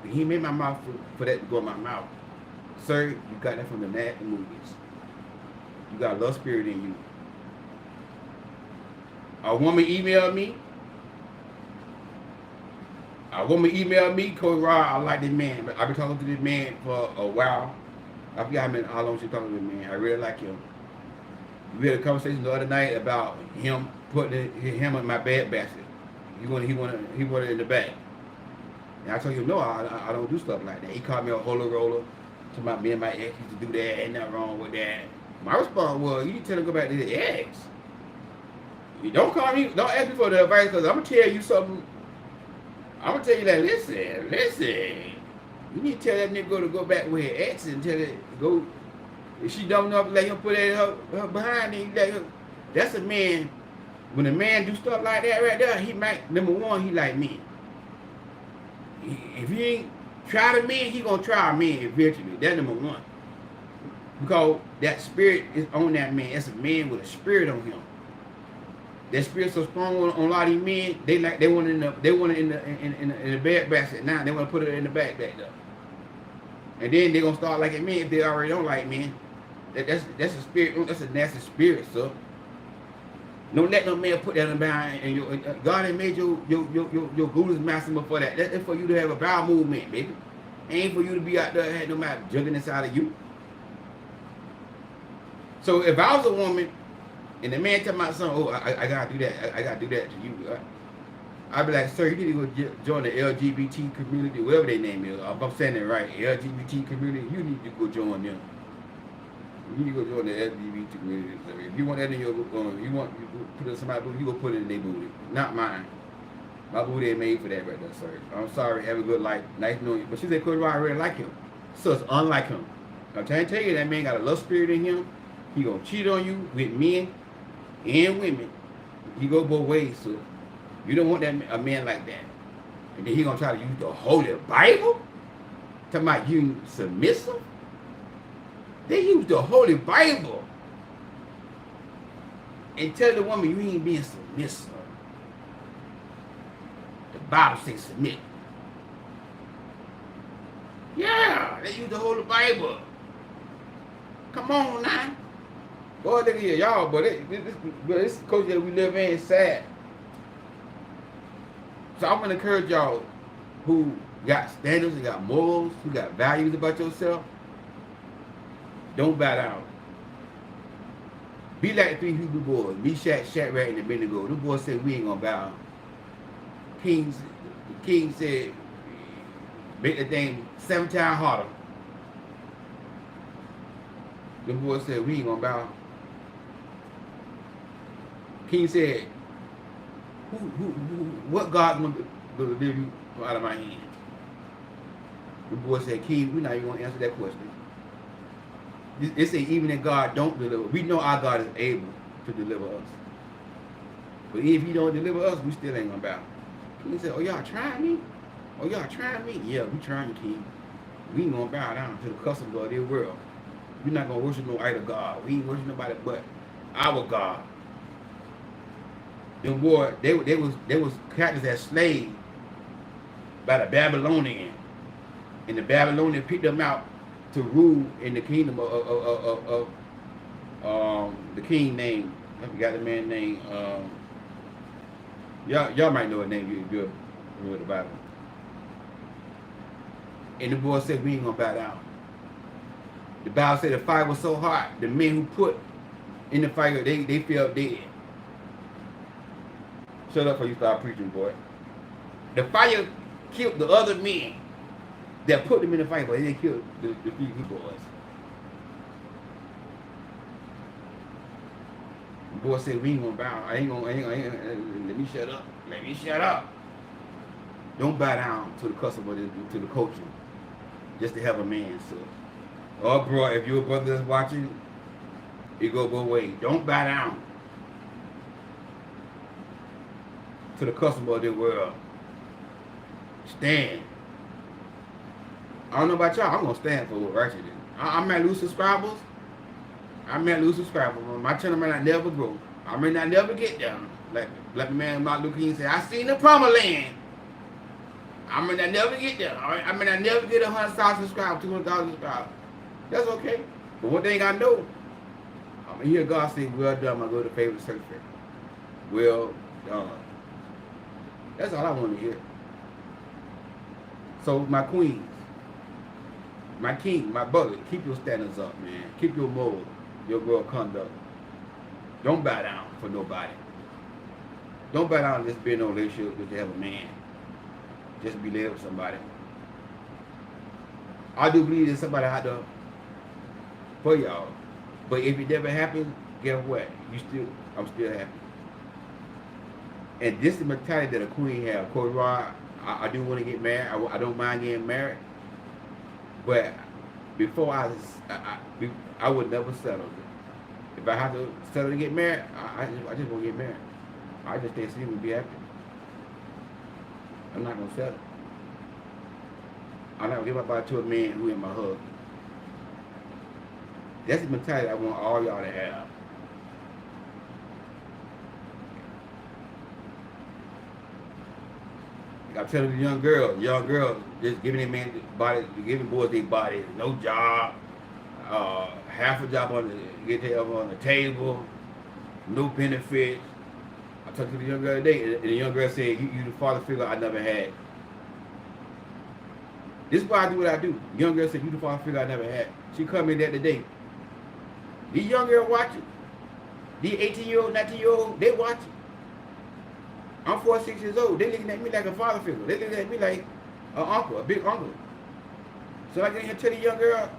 He made my mouth for that to go in my mouth. Sir, you got that from the nasty movies. You got a love spirit in you. A woman emailed me. Coach Rod, I like this man. But I've been talking to this man for a while. I forgot how long she talking to this man. I really like him. We had a conversation the other night about him putting him in my bed basket. He wanted it in the bag. And I told him, no, I don't do stuff like that. He called me a holy roller. To me and my ex used to do that. Ain't nothing wrong with that. My response was, you need to tell him to go back to his ex. You don't call me, don't ask me for the advice, because I'm going to tell you something. I'm going to tell you that, listen. You need to tell that nigga to go back with his ex and tell it to go. If she dumb enough to let him put that in her behind, then let her. That's a man. When a man do stuff like that right there, he might, number one, he like men. If he ain't try to men, he gonna try a man eventually. That's number one. Because that spirit is on that man. That's a man with a spirit on him. That spirit so strong on a lot of these men. They want it in the bed basket now. They want to put it in the back there. And then they gonna start liking men if they already don't like men. That's a spirit. That's a nasty spirit, sir. Don't let no man put that in behind. And your God ain't made your gurus maximum for that. That's for you to have a bowel movement, baby. Ain't for you to be out there had no matter jugging inside of you. So if I was a woman and the man tell my son, oh, I gotta do that. I gotta do that to you. I'd be like, sir, you need to go join the LGBT community, whatever their name is. If I'm saying it right, LGBT community, you need to go join them. You need to go join the LGBT community. If you want that in your, you put it in somebody's booty, you go put it in their booty. Not mine. My booty ain't made for that right there, sir. I'm sorry, have a good life. Nice knowing you. But she said, Coach Rod, I really like him. So it's unlike him. I'm trying to tell you, that man got a love spirit in him. He gonna cheat on you with men and women. He go both ways, so you don't want a man like that. And then he gonna try to use the Holy Bible? Talking about you submissive? They use the Holy Bible and tell the woman you ain't being submissive. The Bible says submit. Yeah, they use the Holy Bible. Come on now. Boy, look here, y'all, but this culture that we live in is sad. So I'm gonna encourage y'all who got standards, who got morals, who got values about yourself. Don't bow down. Be like the 3 Hebrew boys, Meshach, Shadrach, and Abednego. The boys said we ain't gonna bow. The king said, make the thing 7 times harder. The boys said we ain't gonna bow. King said, what God gonna deliver you out of my hand? The boy said, King, we're not even gonna answer that question. It says even if God don't deliver, we know our God is able to deliver us. But if he don't deliver us, we still ain't gonna bow. King said, oh, y'all trying me? Yeah, we trying, King. We ain't gonna bow down to the customs of this world. We're not gonna worship no idol God. We ain't worship nobody but our God. Them boy, they was captured as slaves by the Babylonian, and the Babylonian picked them out to rule in the kingdom of the king name. I forgot the man's name. Y'all might know his name if you read the Bible. And the boy said, we ain't gonna bow down. The Bible said the fire was so hot, the men who put in the fire, they fell dead. Shut up before you start preaching, boy. The fire killed the other men that put them in the fire, but they didn't kill the few boys. The boy said, we ain't gonna bow. I ain't gonna, let me shut up. Let me shut up. Don't bow down to the custom or to the culture just to have a man, so. Oh, bro, if your brother is watching, it go both ways. Don't bow down to the custom of the world. Stand. I don't know about y'all, I'm gonna stand for what righteousness is. I might lose subscribers. My channel may not never grow. I may not never get there. Like the man Martin Luther King said, I seen the promised land. I may not never get there. I may not never get 100,000 subscribers, 200,000 subscribers. That's okay. But one thing I know, I'm gonna hear God say, well done, my good favorite servant. Well done. That's all I want to hear. So my queens, my king, my brother, keep your standards up, man. Keep your moral, your moral conduct. Don't bow down for nobody. Don't bow down just be in no relationship just to have a man. Just be there with somebody. I do believe there's somebody out there for y'all. But if it never happens, guess what? I'm still happy. And this is the mentality that a queen has. Of course, I do want to get married. I don't mind getting married. But before I would never settle. If I have to settle to get married, I just won't get married. I just stay single and be happy. I'm not gonna settle. I'm not gonna give my body to a man who ain't my husband. That's the mentality I want all y'all to have. I'm telling the young girls, just giving them man body, giving boys their bodies, no job, half a job on the table, no benefits. I talked to the young girl today, and the young girl said, you the father figure I never had. This is why I do what I do. The young girl said, you the father figure I never had. She called me that today. These young girls watching. These 18-year-old, 19-year-old, they watching. I'm 46 years old. They looking at me like a father figure. They looking at me like an uncle, a big uncle. So I can tell the young girl,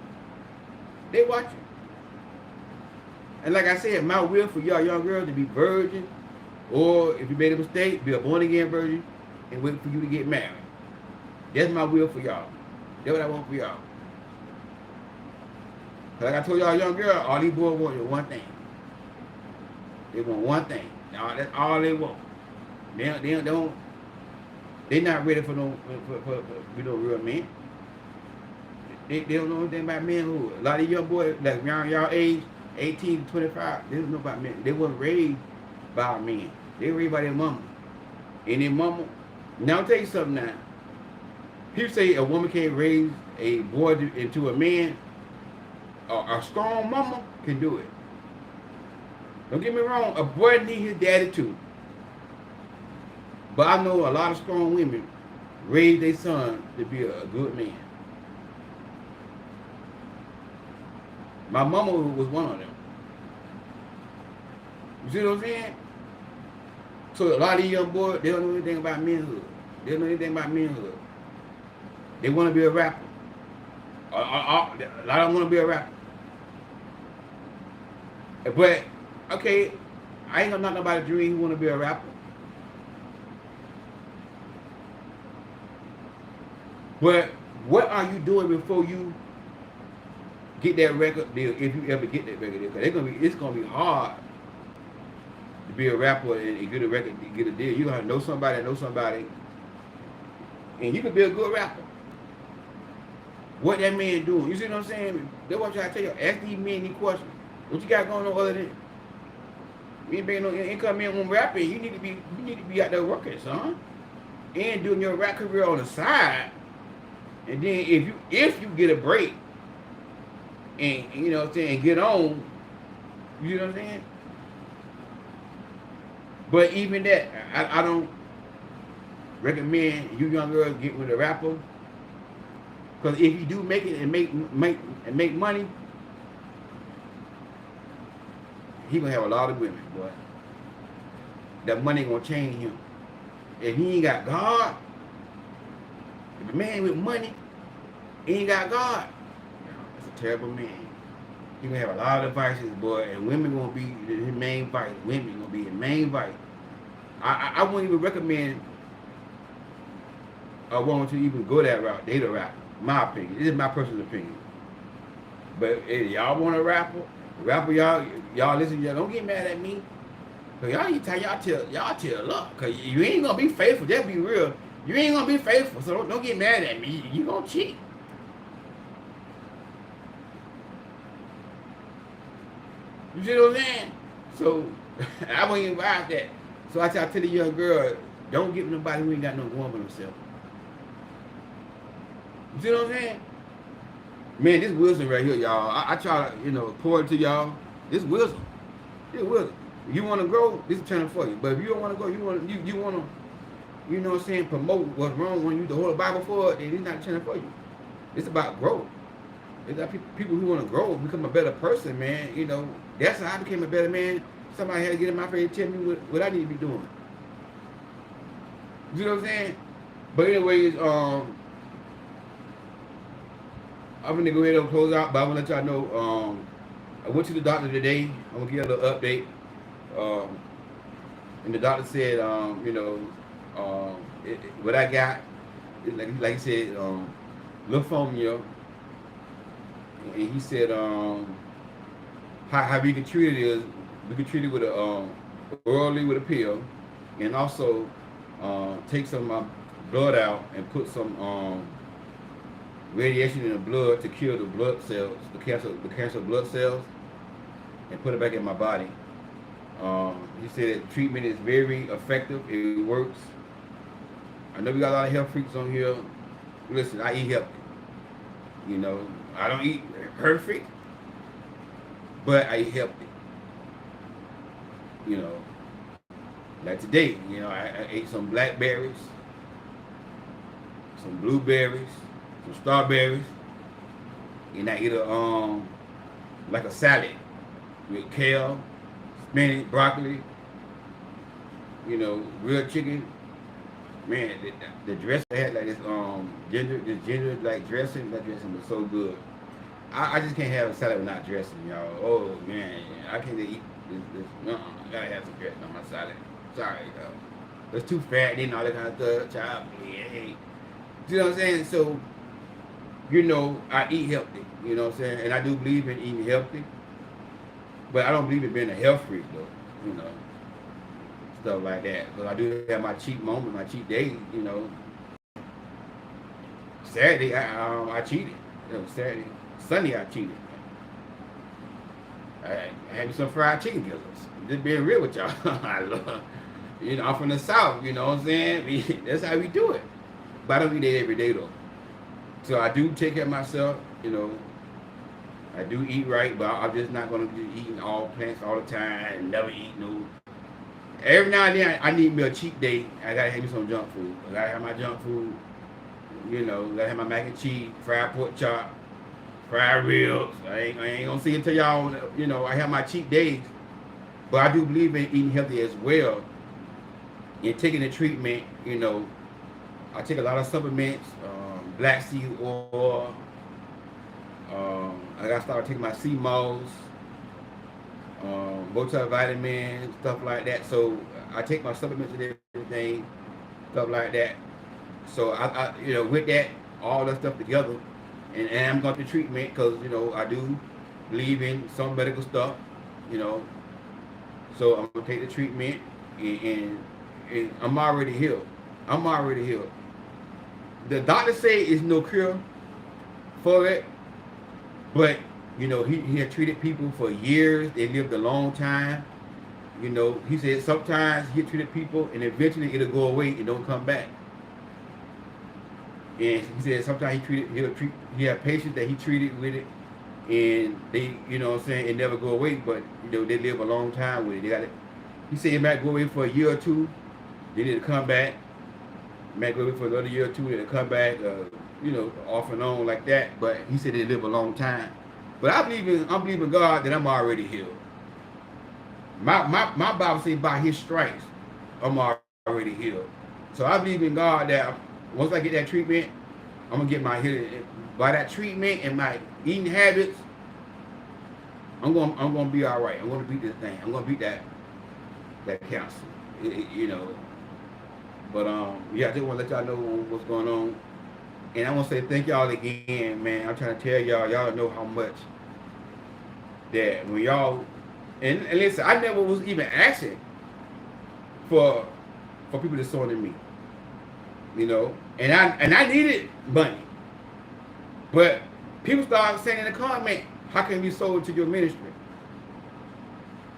they watching. And like I said, my will for y'all young girls to be virgin, or if you made a mistake, be a born-again virgin and wait for you to get married. That's my will for y'all. That's what I want for y'all. Like I told y'all young girl, all these boys want is one thing. They want one thing. Now that's all they want. They're not ready for no real men. They don't know anything about manhood. A lot of young boys, like around y'all age, 18 to 25, they don't know about men. They weren't raised by men. They were raised by their mama. And their mama, now I'll tell you something now. People say a woman can't raise a boy into a man. A strong mama can do it. Don't get me wrong, a boy needs his daddy too. But I know a lot of strong women raise their son to be a good man. My mama was one of them. You see what I'm saying? So a lot of these young boys, they don't know anything about manhood. They don't know anything about manhood. They want to be a rapper. A lot of them want to be a rapper. But, okay, I ain't gonna knock nobody's dream who want to be a rapper. But what are you doing before you get that record deal, if you ever get that record deal? Because it's gonna be hard to be a rapper and get a record, get a deal. You gotta know somebody, and you can be a good rapper. What that man doing? You see what I'm saying? That's what I try to tell you. Ask these men these questions. What you got going on other than you ain't bringing no income in on rapping? You need to be out there working, son, and doing your rap career on the side. And then if you get a break and you know what I'm saying, and get on, you know what I'm saying? But even that, I don't recommend you young girls get with a rapper. Because if you do make it and make money, he gonna have a lot of women, boy. That money gonna change him. If he ain't got God, if a man with money ain't got God, that's a terrible man. He gonna have a lot of vices, boy, and women gonna be his main vice. Women gonna be his main vice. I wouldn't even recommend a woman to even go that route, date a rapper. My opinion. This is my personal opinion. But if y'all want a rapper, y'all listen, y'all don't get mad at me. Cause y'all tell up. Cause you ain't gonna be faithful. Just be real. You ain't gonna be faithful. So don't get mad at me. You gonna cheat. You see what I'm saying? So I wouldn't even advise that. So I tell the young girl, don't get with nobody who ain't got no woman himself. You see what I'm saying? Man, this wisdom right here, y'all. I try to, pour it to y'all. This wisdom. This wisdom. You want to grow, this is channel for you. But if you don't want to grow, you want to, you know what I'm saying, promote what's wrong when you the whole Bible for it, then it's not a channel for you. It's about growth. It's about people who want to grow, become a better person, man. That's how I became a better man. Somebody had to get in my face and tell me what I need to be doing. You know what I'm saying? But anyways, I'm gonna go ahead and close out, but I wanna let y'all know, I went to the doctor today. I'm gonna give you a little update. And the doctor said, what I got, like he said, lymphoma. And he said, how we can treat it is, we can treat it with orally with a pill, and also take some of my blood out and put some radiation in the blood to kill the blood cells, the cancer blood cells, and put it back in my body. He said the treatment is very effective. It works. I know we got a lot of health freaks on here. Listen, I eat healthy. I don't eat perfect, but I eat healthy. Like today, I ate some blackberries, some blueberries, some strawberries, and I eat like a salad with kale, spinach, broccoli, grilled chicken. Man, the dressing had like this ginger like dressing. That dressing was so good. I just can't have a salad without dressing, y'all. Oh man, I can't eat this. I gotta have some dressing on my salad. Sorry, y'all. It's too fat and all that kind of stuff. Child, hey. You know what I'm saying? So, I eat healthy. You know what I'm saying? And I do believe in eating healthy. But I don't believe in being a health freak, though. Stuff like that. Because I do have my cheat moments, my cheat days, Saturday, I cheated. Saturday. Sunday, I cheated. I had me some fried chicken gizzards. Just being real with y'all. I love, I'm from the South, you know what I'm saying? That's how we do it. But I don't eat that every day, though. So I do take care of myself, I do eat right, but I'm just not going to be eating all plants all the time and never eat no. Every now and then, I need me a cheat day. I got to have me some junk food. I got to have my junk food, got to have my mac and cheese, fried pork chop, fried ribs. I ain't going to see it till y'all, I have my cheat days. But I do believe in eating healthy as well. And taking the treatment, I take a lot of supplements, black seed oil. I got to start taking my sea moss, multivitamins, stuff like that. So I take my supplements and everything, stuff like that. So I with that, all that stuff together, and I'm going to treatment because I do believe in some medical stuff, So I'm gonna take the treatment, and I'm already healed. The doctor say it's no cure, for it. But he had treated people for years. They lived a long time. He said sometimes he treated people and eventually it'll go away and don't come back. And he said sometimes he had patients that he treated with it, and they, it never go away, but they live a long time with it. They got it. He said it might go away for a year or two, then it'll come back. It might go away for another year or two, it'll come back, off and on like that. But he said they live a long time. But I believe in God that I'm already healed. My Bible says by his stripes, I'm already healed. So I believe in God that once I get that treatment, I'm gonna get my healing. By that treatment and my eating habits, I'm gonna be all right. I'm gonna beat this thing. I'm gonna beat that cancer. But I just want to let y'all know what's going on. And I want to say thank y'all again, man. I'm trying to tell y'all know how much that when y'all and listen, I never was even asking for people to sow into me, and I needed money, but people started saying in the comment, how can you sow into your ministry?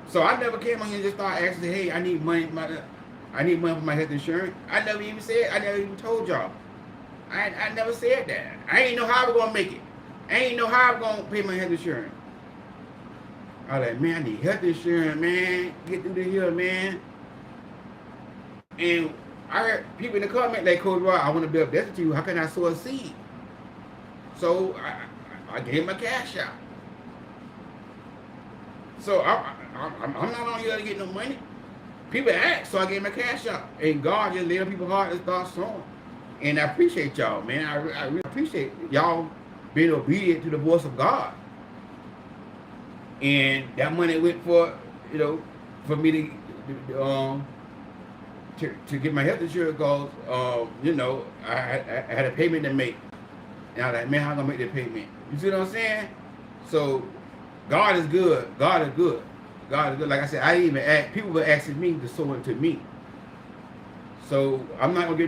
So I never came on here and just started asking, hey, I need money for my health insurance. I never even told y'all. I never said that. I ain't know how I was gonna make it. I ain't know how I was gonna pay my health insurance. I was like, man, I need health insurance, man. Get through the hill, man. And I heard people in the comment like, Coach Roy, I want to be a blessing to you. How can I sow a seed? So I gave him a cash out. So I'm not on here to get no money. People ask, so I gave him a cash out. And God just laid on people's heart and start sowing. And I appreciate y'all, man. I really appreciate y'all being obedient to the voice of God. And that money went for me to get my health insurance because I had a payment to make. And I was like, man, how am I gonna make that payment? You see what I'm saying? So God is good. God is good. God is good. Like I said, I didn't even ask. People were asking me to sow into me. So I'm not gonna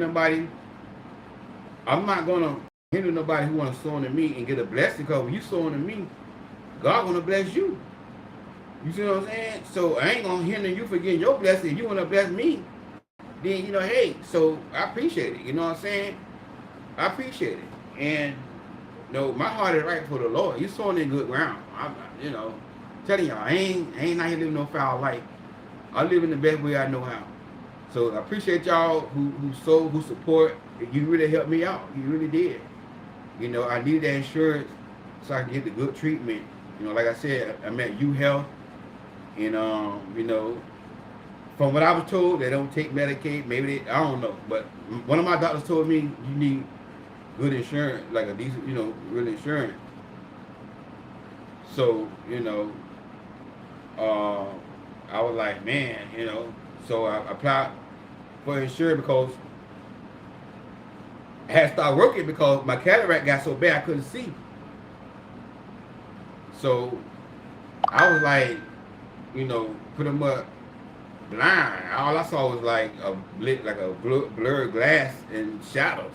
hinder nobody who wants to sow into me and get a blessing, because when you sow into me, God gonna bless you. You see what I'm saying? So I ain't gonna hinder you for getting your blessing. If you wanna bless me, then hey, so I appreciate it. You know what I'm saying? I appreciate it. And my heart is right for the Lord. You sowing in good ground. I'm telling y'all, I ain't not here living no foul life. I live in the best way I know how. So I appreciate y'all who sow, who support. You really helped me out. You really did. I needed that insurance so I can get the good treatment. Like I said, I'm at U Health, and from what I was told, they don't take Medicaid. Maybe I don't know, but one of my doctors told me you need good insurance, like a decent, real insurance. So I was like, man, so I applied for insurance because I had to start working because my cataract got so bad I couldn't see. So I was like, pretty much blind. All I saw was like a blurred glass and shadows.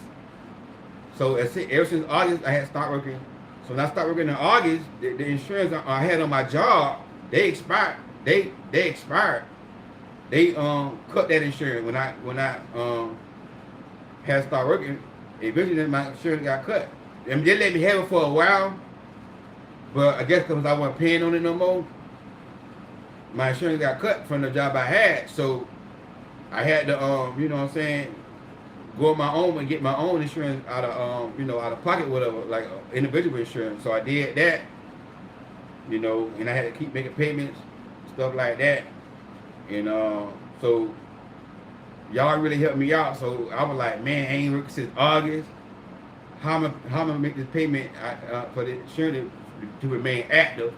So ever since August, I had to start working. So when I started working in August, the insurance I had on my job, they expired. They expired. They cut that insurance when I had to start working. Eventually, my insurance got cut. And they let me have it for a while, but I guess because I wasn't paying on it no more, my insurance got cut from the job I had. So I had to, go on my own and get my own insurance out of pocket, whatever, like individual insurance. So I did that, and I had to keep making payments, stuff like that. And so y'all really helped me out. So I was like, man, I ain't working since August. How am I gonna make this payment for the insurance to remain active,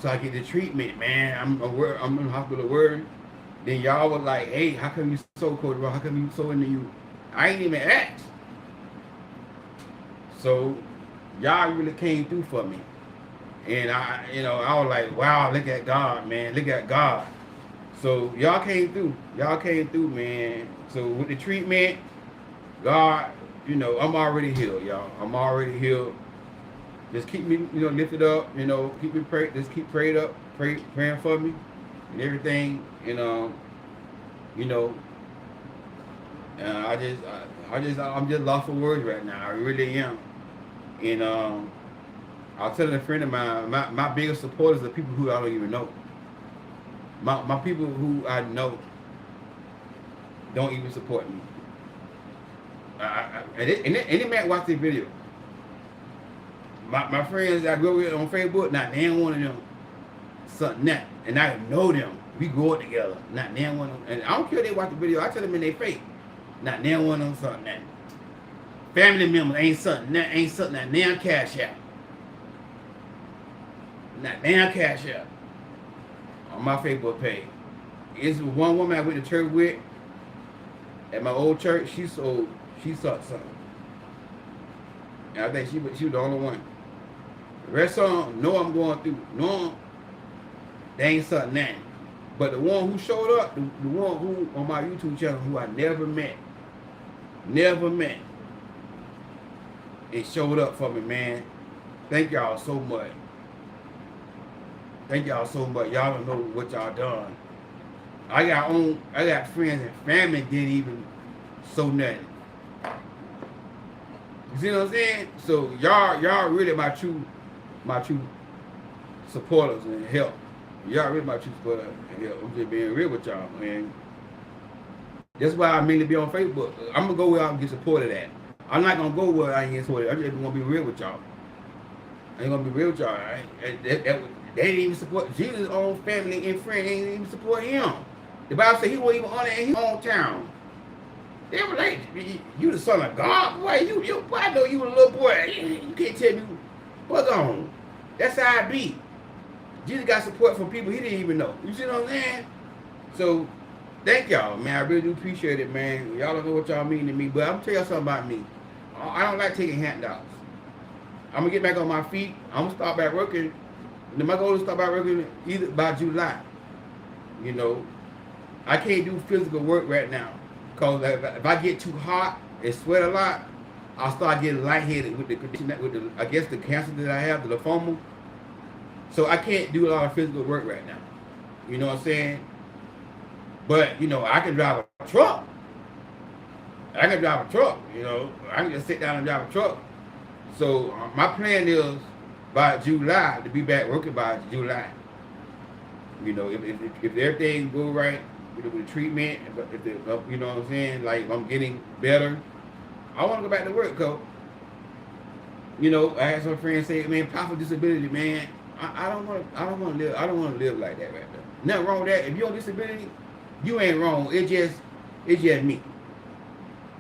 so I get the treatment, man? I'm in the hospital worried. Then y'all was like, hey, how come you so cold, bro? How come you so into you? I ain't even asked. So y'all really came through for me. And I was like, wow, look at God, man. Look at God. So y'all came through. Y'all came through, man. So with the treatment, God, I'm already healed, y'all. I'm already healed. Just keep me, lifted up. Keep me prayed. Just keep prayed up, praying for me, and everything. You know. I'm just lost for words right now. I really am. And I was telling a friend of mine, my biggest supporters are people who I don't even know. My people who I know don't even support me. And they might watch this video. My friends I grew up with on Facebook, not damn one of them something that. And I know them. We grew up together. Not damn one of them. And I don't care if they watch the video. I tell them in their face. Not damn one of them something that. Family members ain't something that damn cash out. Not damn cash out. On my Facebook page. It's one woman I went to church with at my old church. She saw something. And I think she was the only one. The rest of them know I'm going through. No, they ain't something that. But the one who showed up, the one who on my YouTube channel who I never met, it showed up for me, man. Thank y'all so much. Thank y'all so much. Y'all don't know what y'all done. I got friends and family didn't even sow nothing. You see what I'm saying? So y'all really my true supporters and help. Y'all really my true supporters and help. I'm just being real with y'all, man. That's why I mainly be on Facebook. I'm gonna go where I can get supported at. I'm not gonna go where I ain't get supported. I'm just gonna be real with y'all. I ain't gonna be real with y'all. Right? They didn't even support Jesus' own family and friends. They didn't even support him. The Bible said he wasn't even on it in his hometown. They were like, "You the son of God, boy. You boy, I know you a little boy. You can't tell me what's on." That's how I be. Jesus got support from people he didn't even know. You see what I'm saying? So, thank y'all, man. I really do appreciate it, man. Y'all don't know what y'all mean to me, but I'm gonna tell y'all something about me. I don't like taking handouts. I'm gonna get back on my feet. I'm gonna start back working. And my goal is to start back working either by July. I can't do physical work right now. Because if I get too hot and sweat a lot, I'll start getting lightheaded with the condition, I guess the cancer that I have, the lymphoma. So I can't do a lot of physical work right now. You know what I'm saying? But, I can drive a truck. I can just sit down and drive a truck. So my plan is by July to be back working by July. If everything go right with the treatment, if you know what I'm saying, like I'm getting better, I want to go back to work, cause I had some friends say, man, powerful disability, man. I don't want to live like that right now. Nothing wrong with that. If you're on disability, you ain't wrong. It's just me.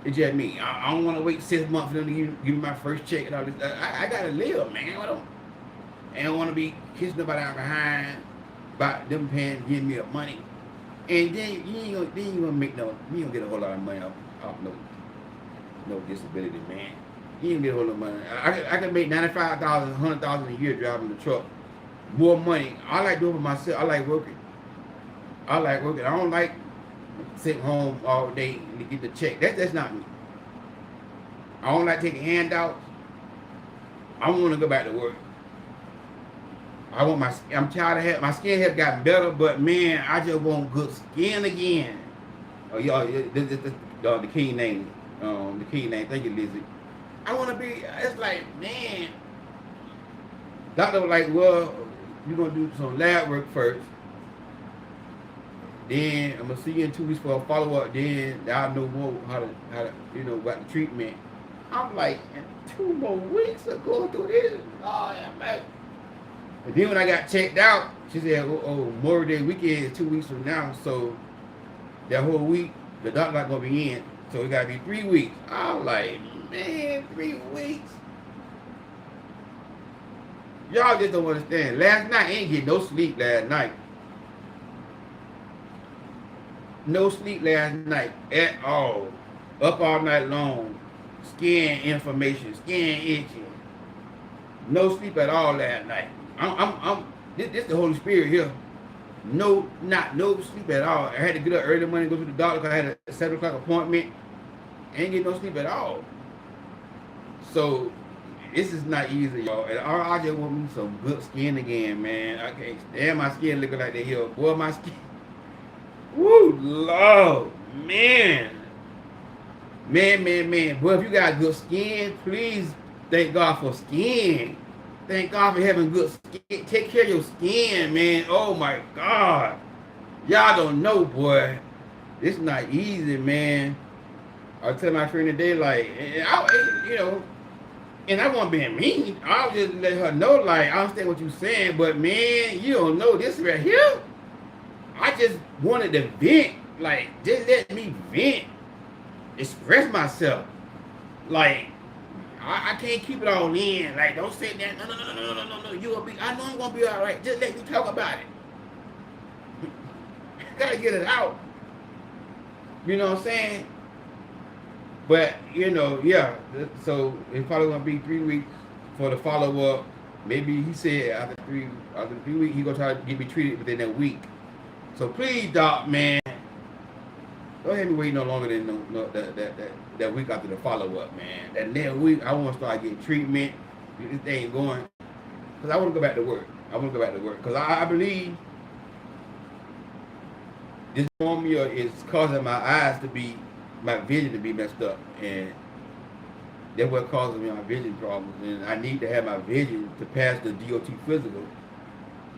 It's just me. I don't want to wait 6 months for them to give me my first check and all this. I gotta live, man. I don't want to be kissing nobody out behind about them giving me the money. And then you ain't gonna make you ain't gonna get a whole lot of money off no disability, man. You ain't get a whole lot of money. I can make $95,000, $100,000 a year driving the truck. More money. I like doing it myself. I like working. I don't like sitting home all day to get the check. That's not me. I don't like taking handouts. I want to go back to work. I'm tired of my skin has gotten better, but man, I just want good skin again. Oh, y'all, the king name. Thank you, Lizzie. I want to be. It's like, man. Doctor was like, well, you're gonna do some lab work first. Then I'm gonna see you in 2 weeks for a follow up. Then I'll know more how to about the treatment. I'm like, in 2 more weeks of going through this. Oh yeah, man. And then when I got checked out, she said, Memorial Day weekend is 2 weeks from now. So that whole week, the doctor not gonna be in. So it gotta be 3 weeks. I'm like, man, 3 weeks. Y'all just don't understand. Last night, I ain't get no sleep last night. No sleep last night at all. Up all night long. Skin inflammation, skin itching. No sleep at all last night. This the Holy Spirit here. No sleep at all. I had to get up early in the morning, go to the doctor because I had a 7 o'clock appointment. I ain't get no sleep at all. So this is not easy, y'all. And I just want me some good skin again, man. I can't stand my skin looking like the hill. Boy, my skin. Woo, Lord, man. Man. Boy, if you got good skin, please thank God for skin. Thank God for having good skin. Take care of your skin, man. Oh my God. Y'all don't know, boy. It's not easy, man. I tell my friend today, like, and and I wasn't being mean. I'll just let her know, like, I understand what you're saying, but man, you don't know this right here. I just wanted to vent. Like, just let me vent. Express myself. Like, I can't keep it all in. Like, don't say that. No. You will be. I know I'm gonna be all right. Just let me talk about it. Gotta get it out. You know what I'm saying? But yeah. So it's probably gonna be 3 weeks for the follow up. Maybe he said after 3 weeks he gonna try to get me treated within that week. So please, doc, man, don't have me wait no longer than that week after the follow up, man. That next week I want to start getting treatment. Get this thing going, cause I want to go back to work. Cause I believe this formula is causing my vision to be messed up, and that's what causes me my vision problems. And I need to have my vision to pass the DOT physical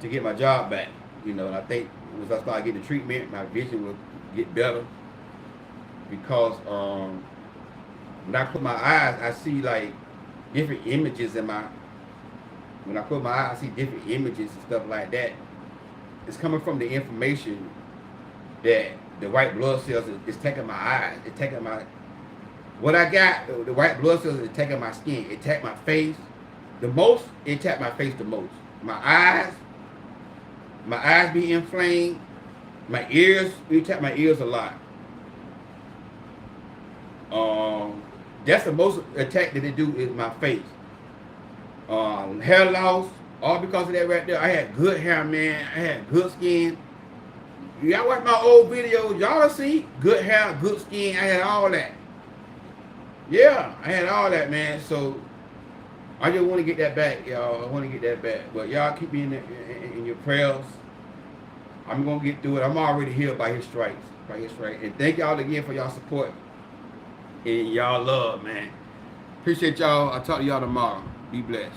to get my job back. And I think once I start getting the treatment, my vision will get better. Because when I close my eyes, I see like different images when I close my eyes, I see different images and stuff like that. It's coming from the information that the white blood cells is taking my eyes. It's taking what I got, the white blood cells is taking my skin. It attacked my face the most. It attacked my face the most. My eyes be inflamed. My ears, it attacked my ears a lot. That's the most attack that they do is my face. Hair loss, all because of that right there. I had good hair, man. I had good skin. Y'all watch my old videos, y'all see good hair, good skin. I had all that. Yeah, I had all that, man. So I just want to get that back, y'all. I want to get that back. But y'all keep me in your prayers. I'm gonna get through it. I'm already healed by His stripes. And thank y'all again for y'all support and y'all love, man. Appreciate y'all. I'll talk to y'all tomorrow. Be blessed.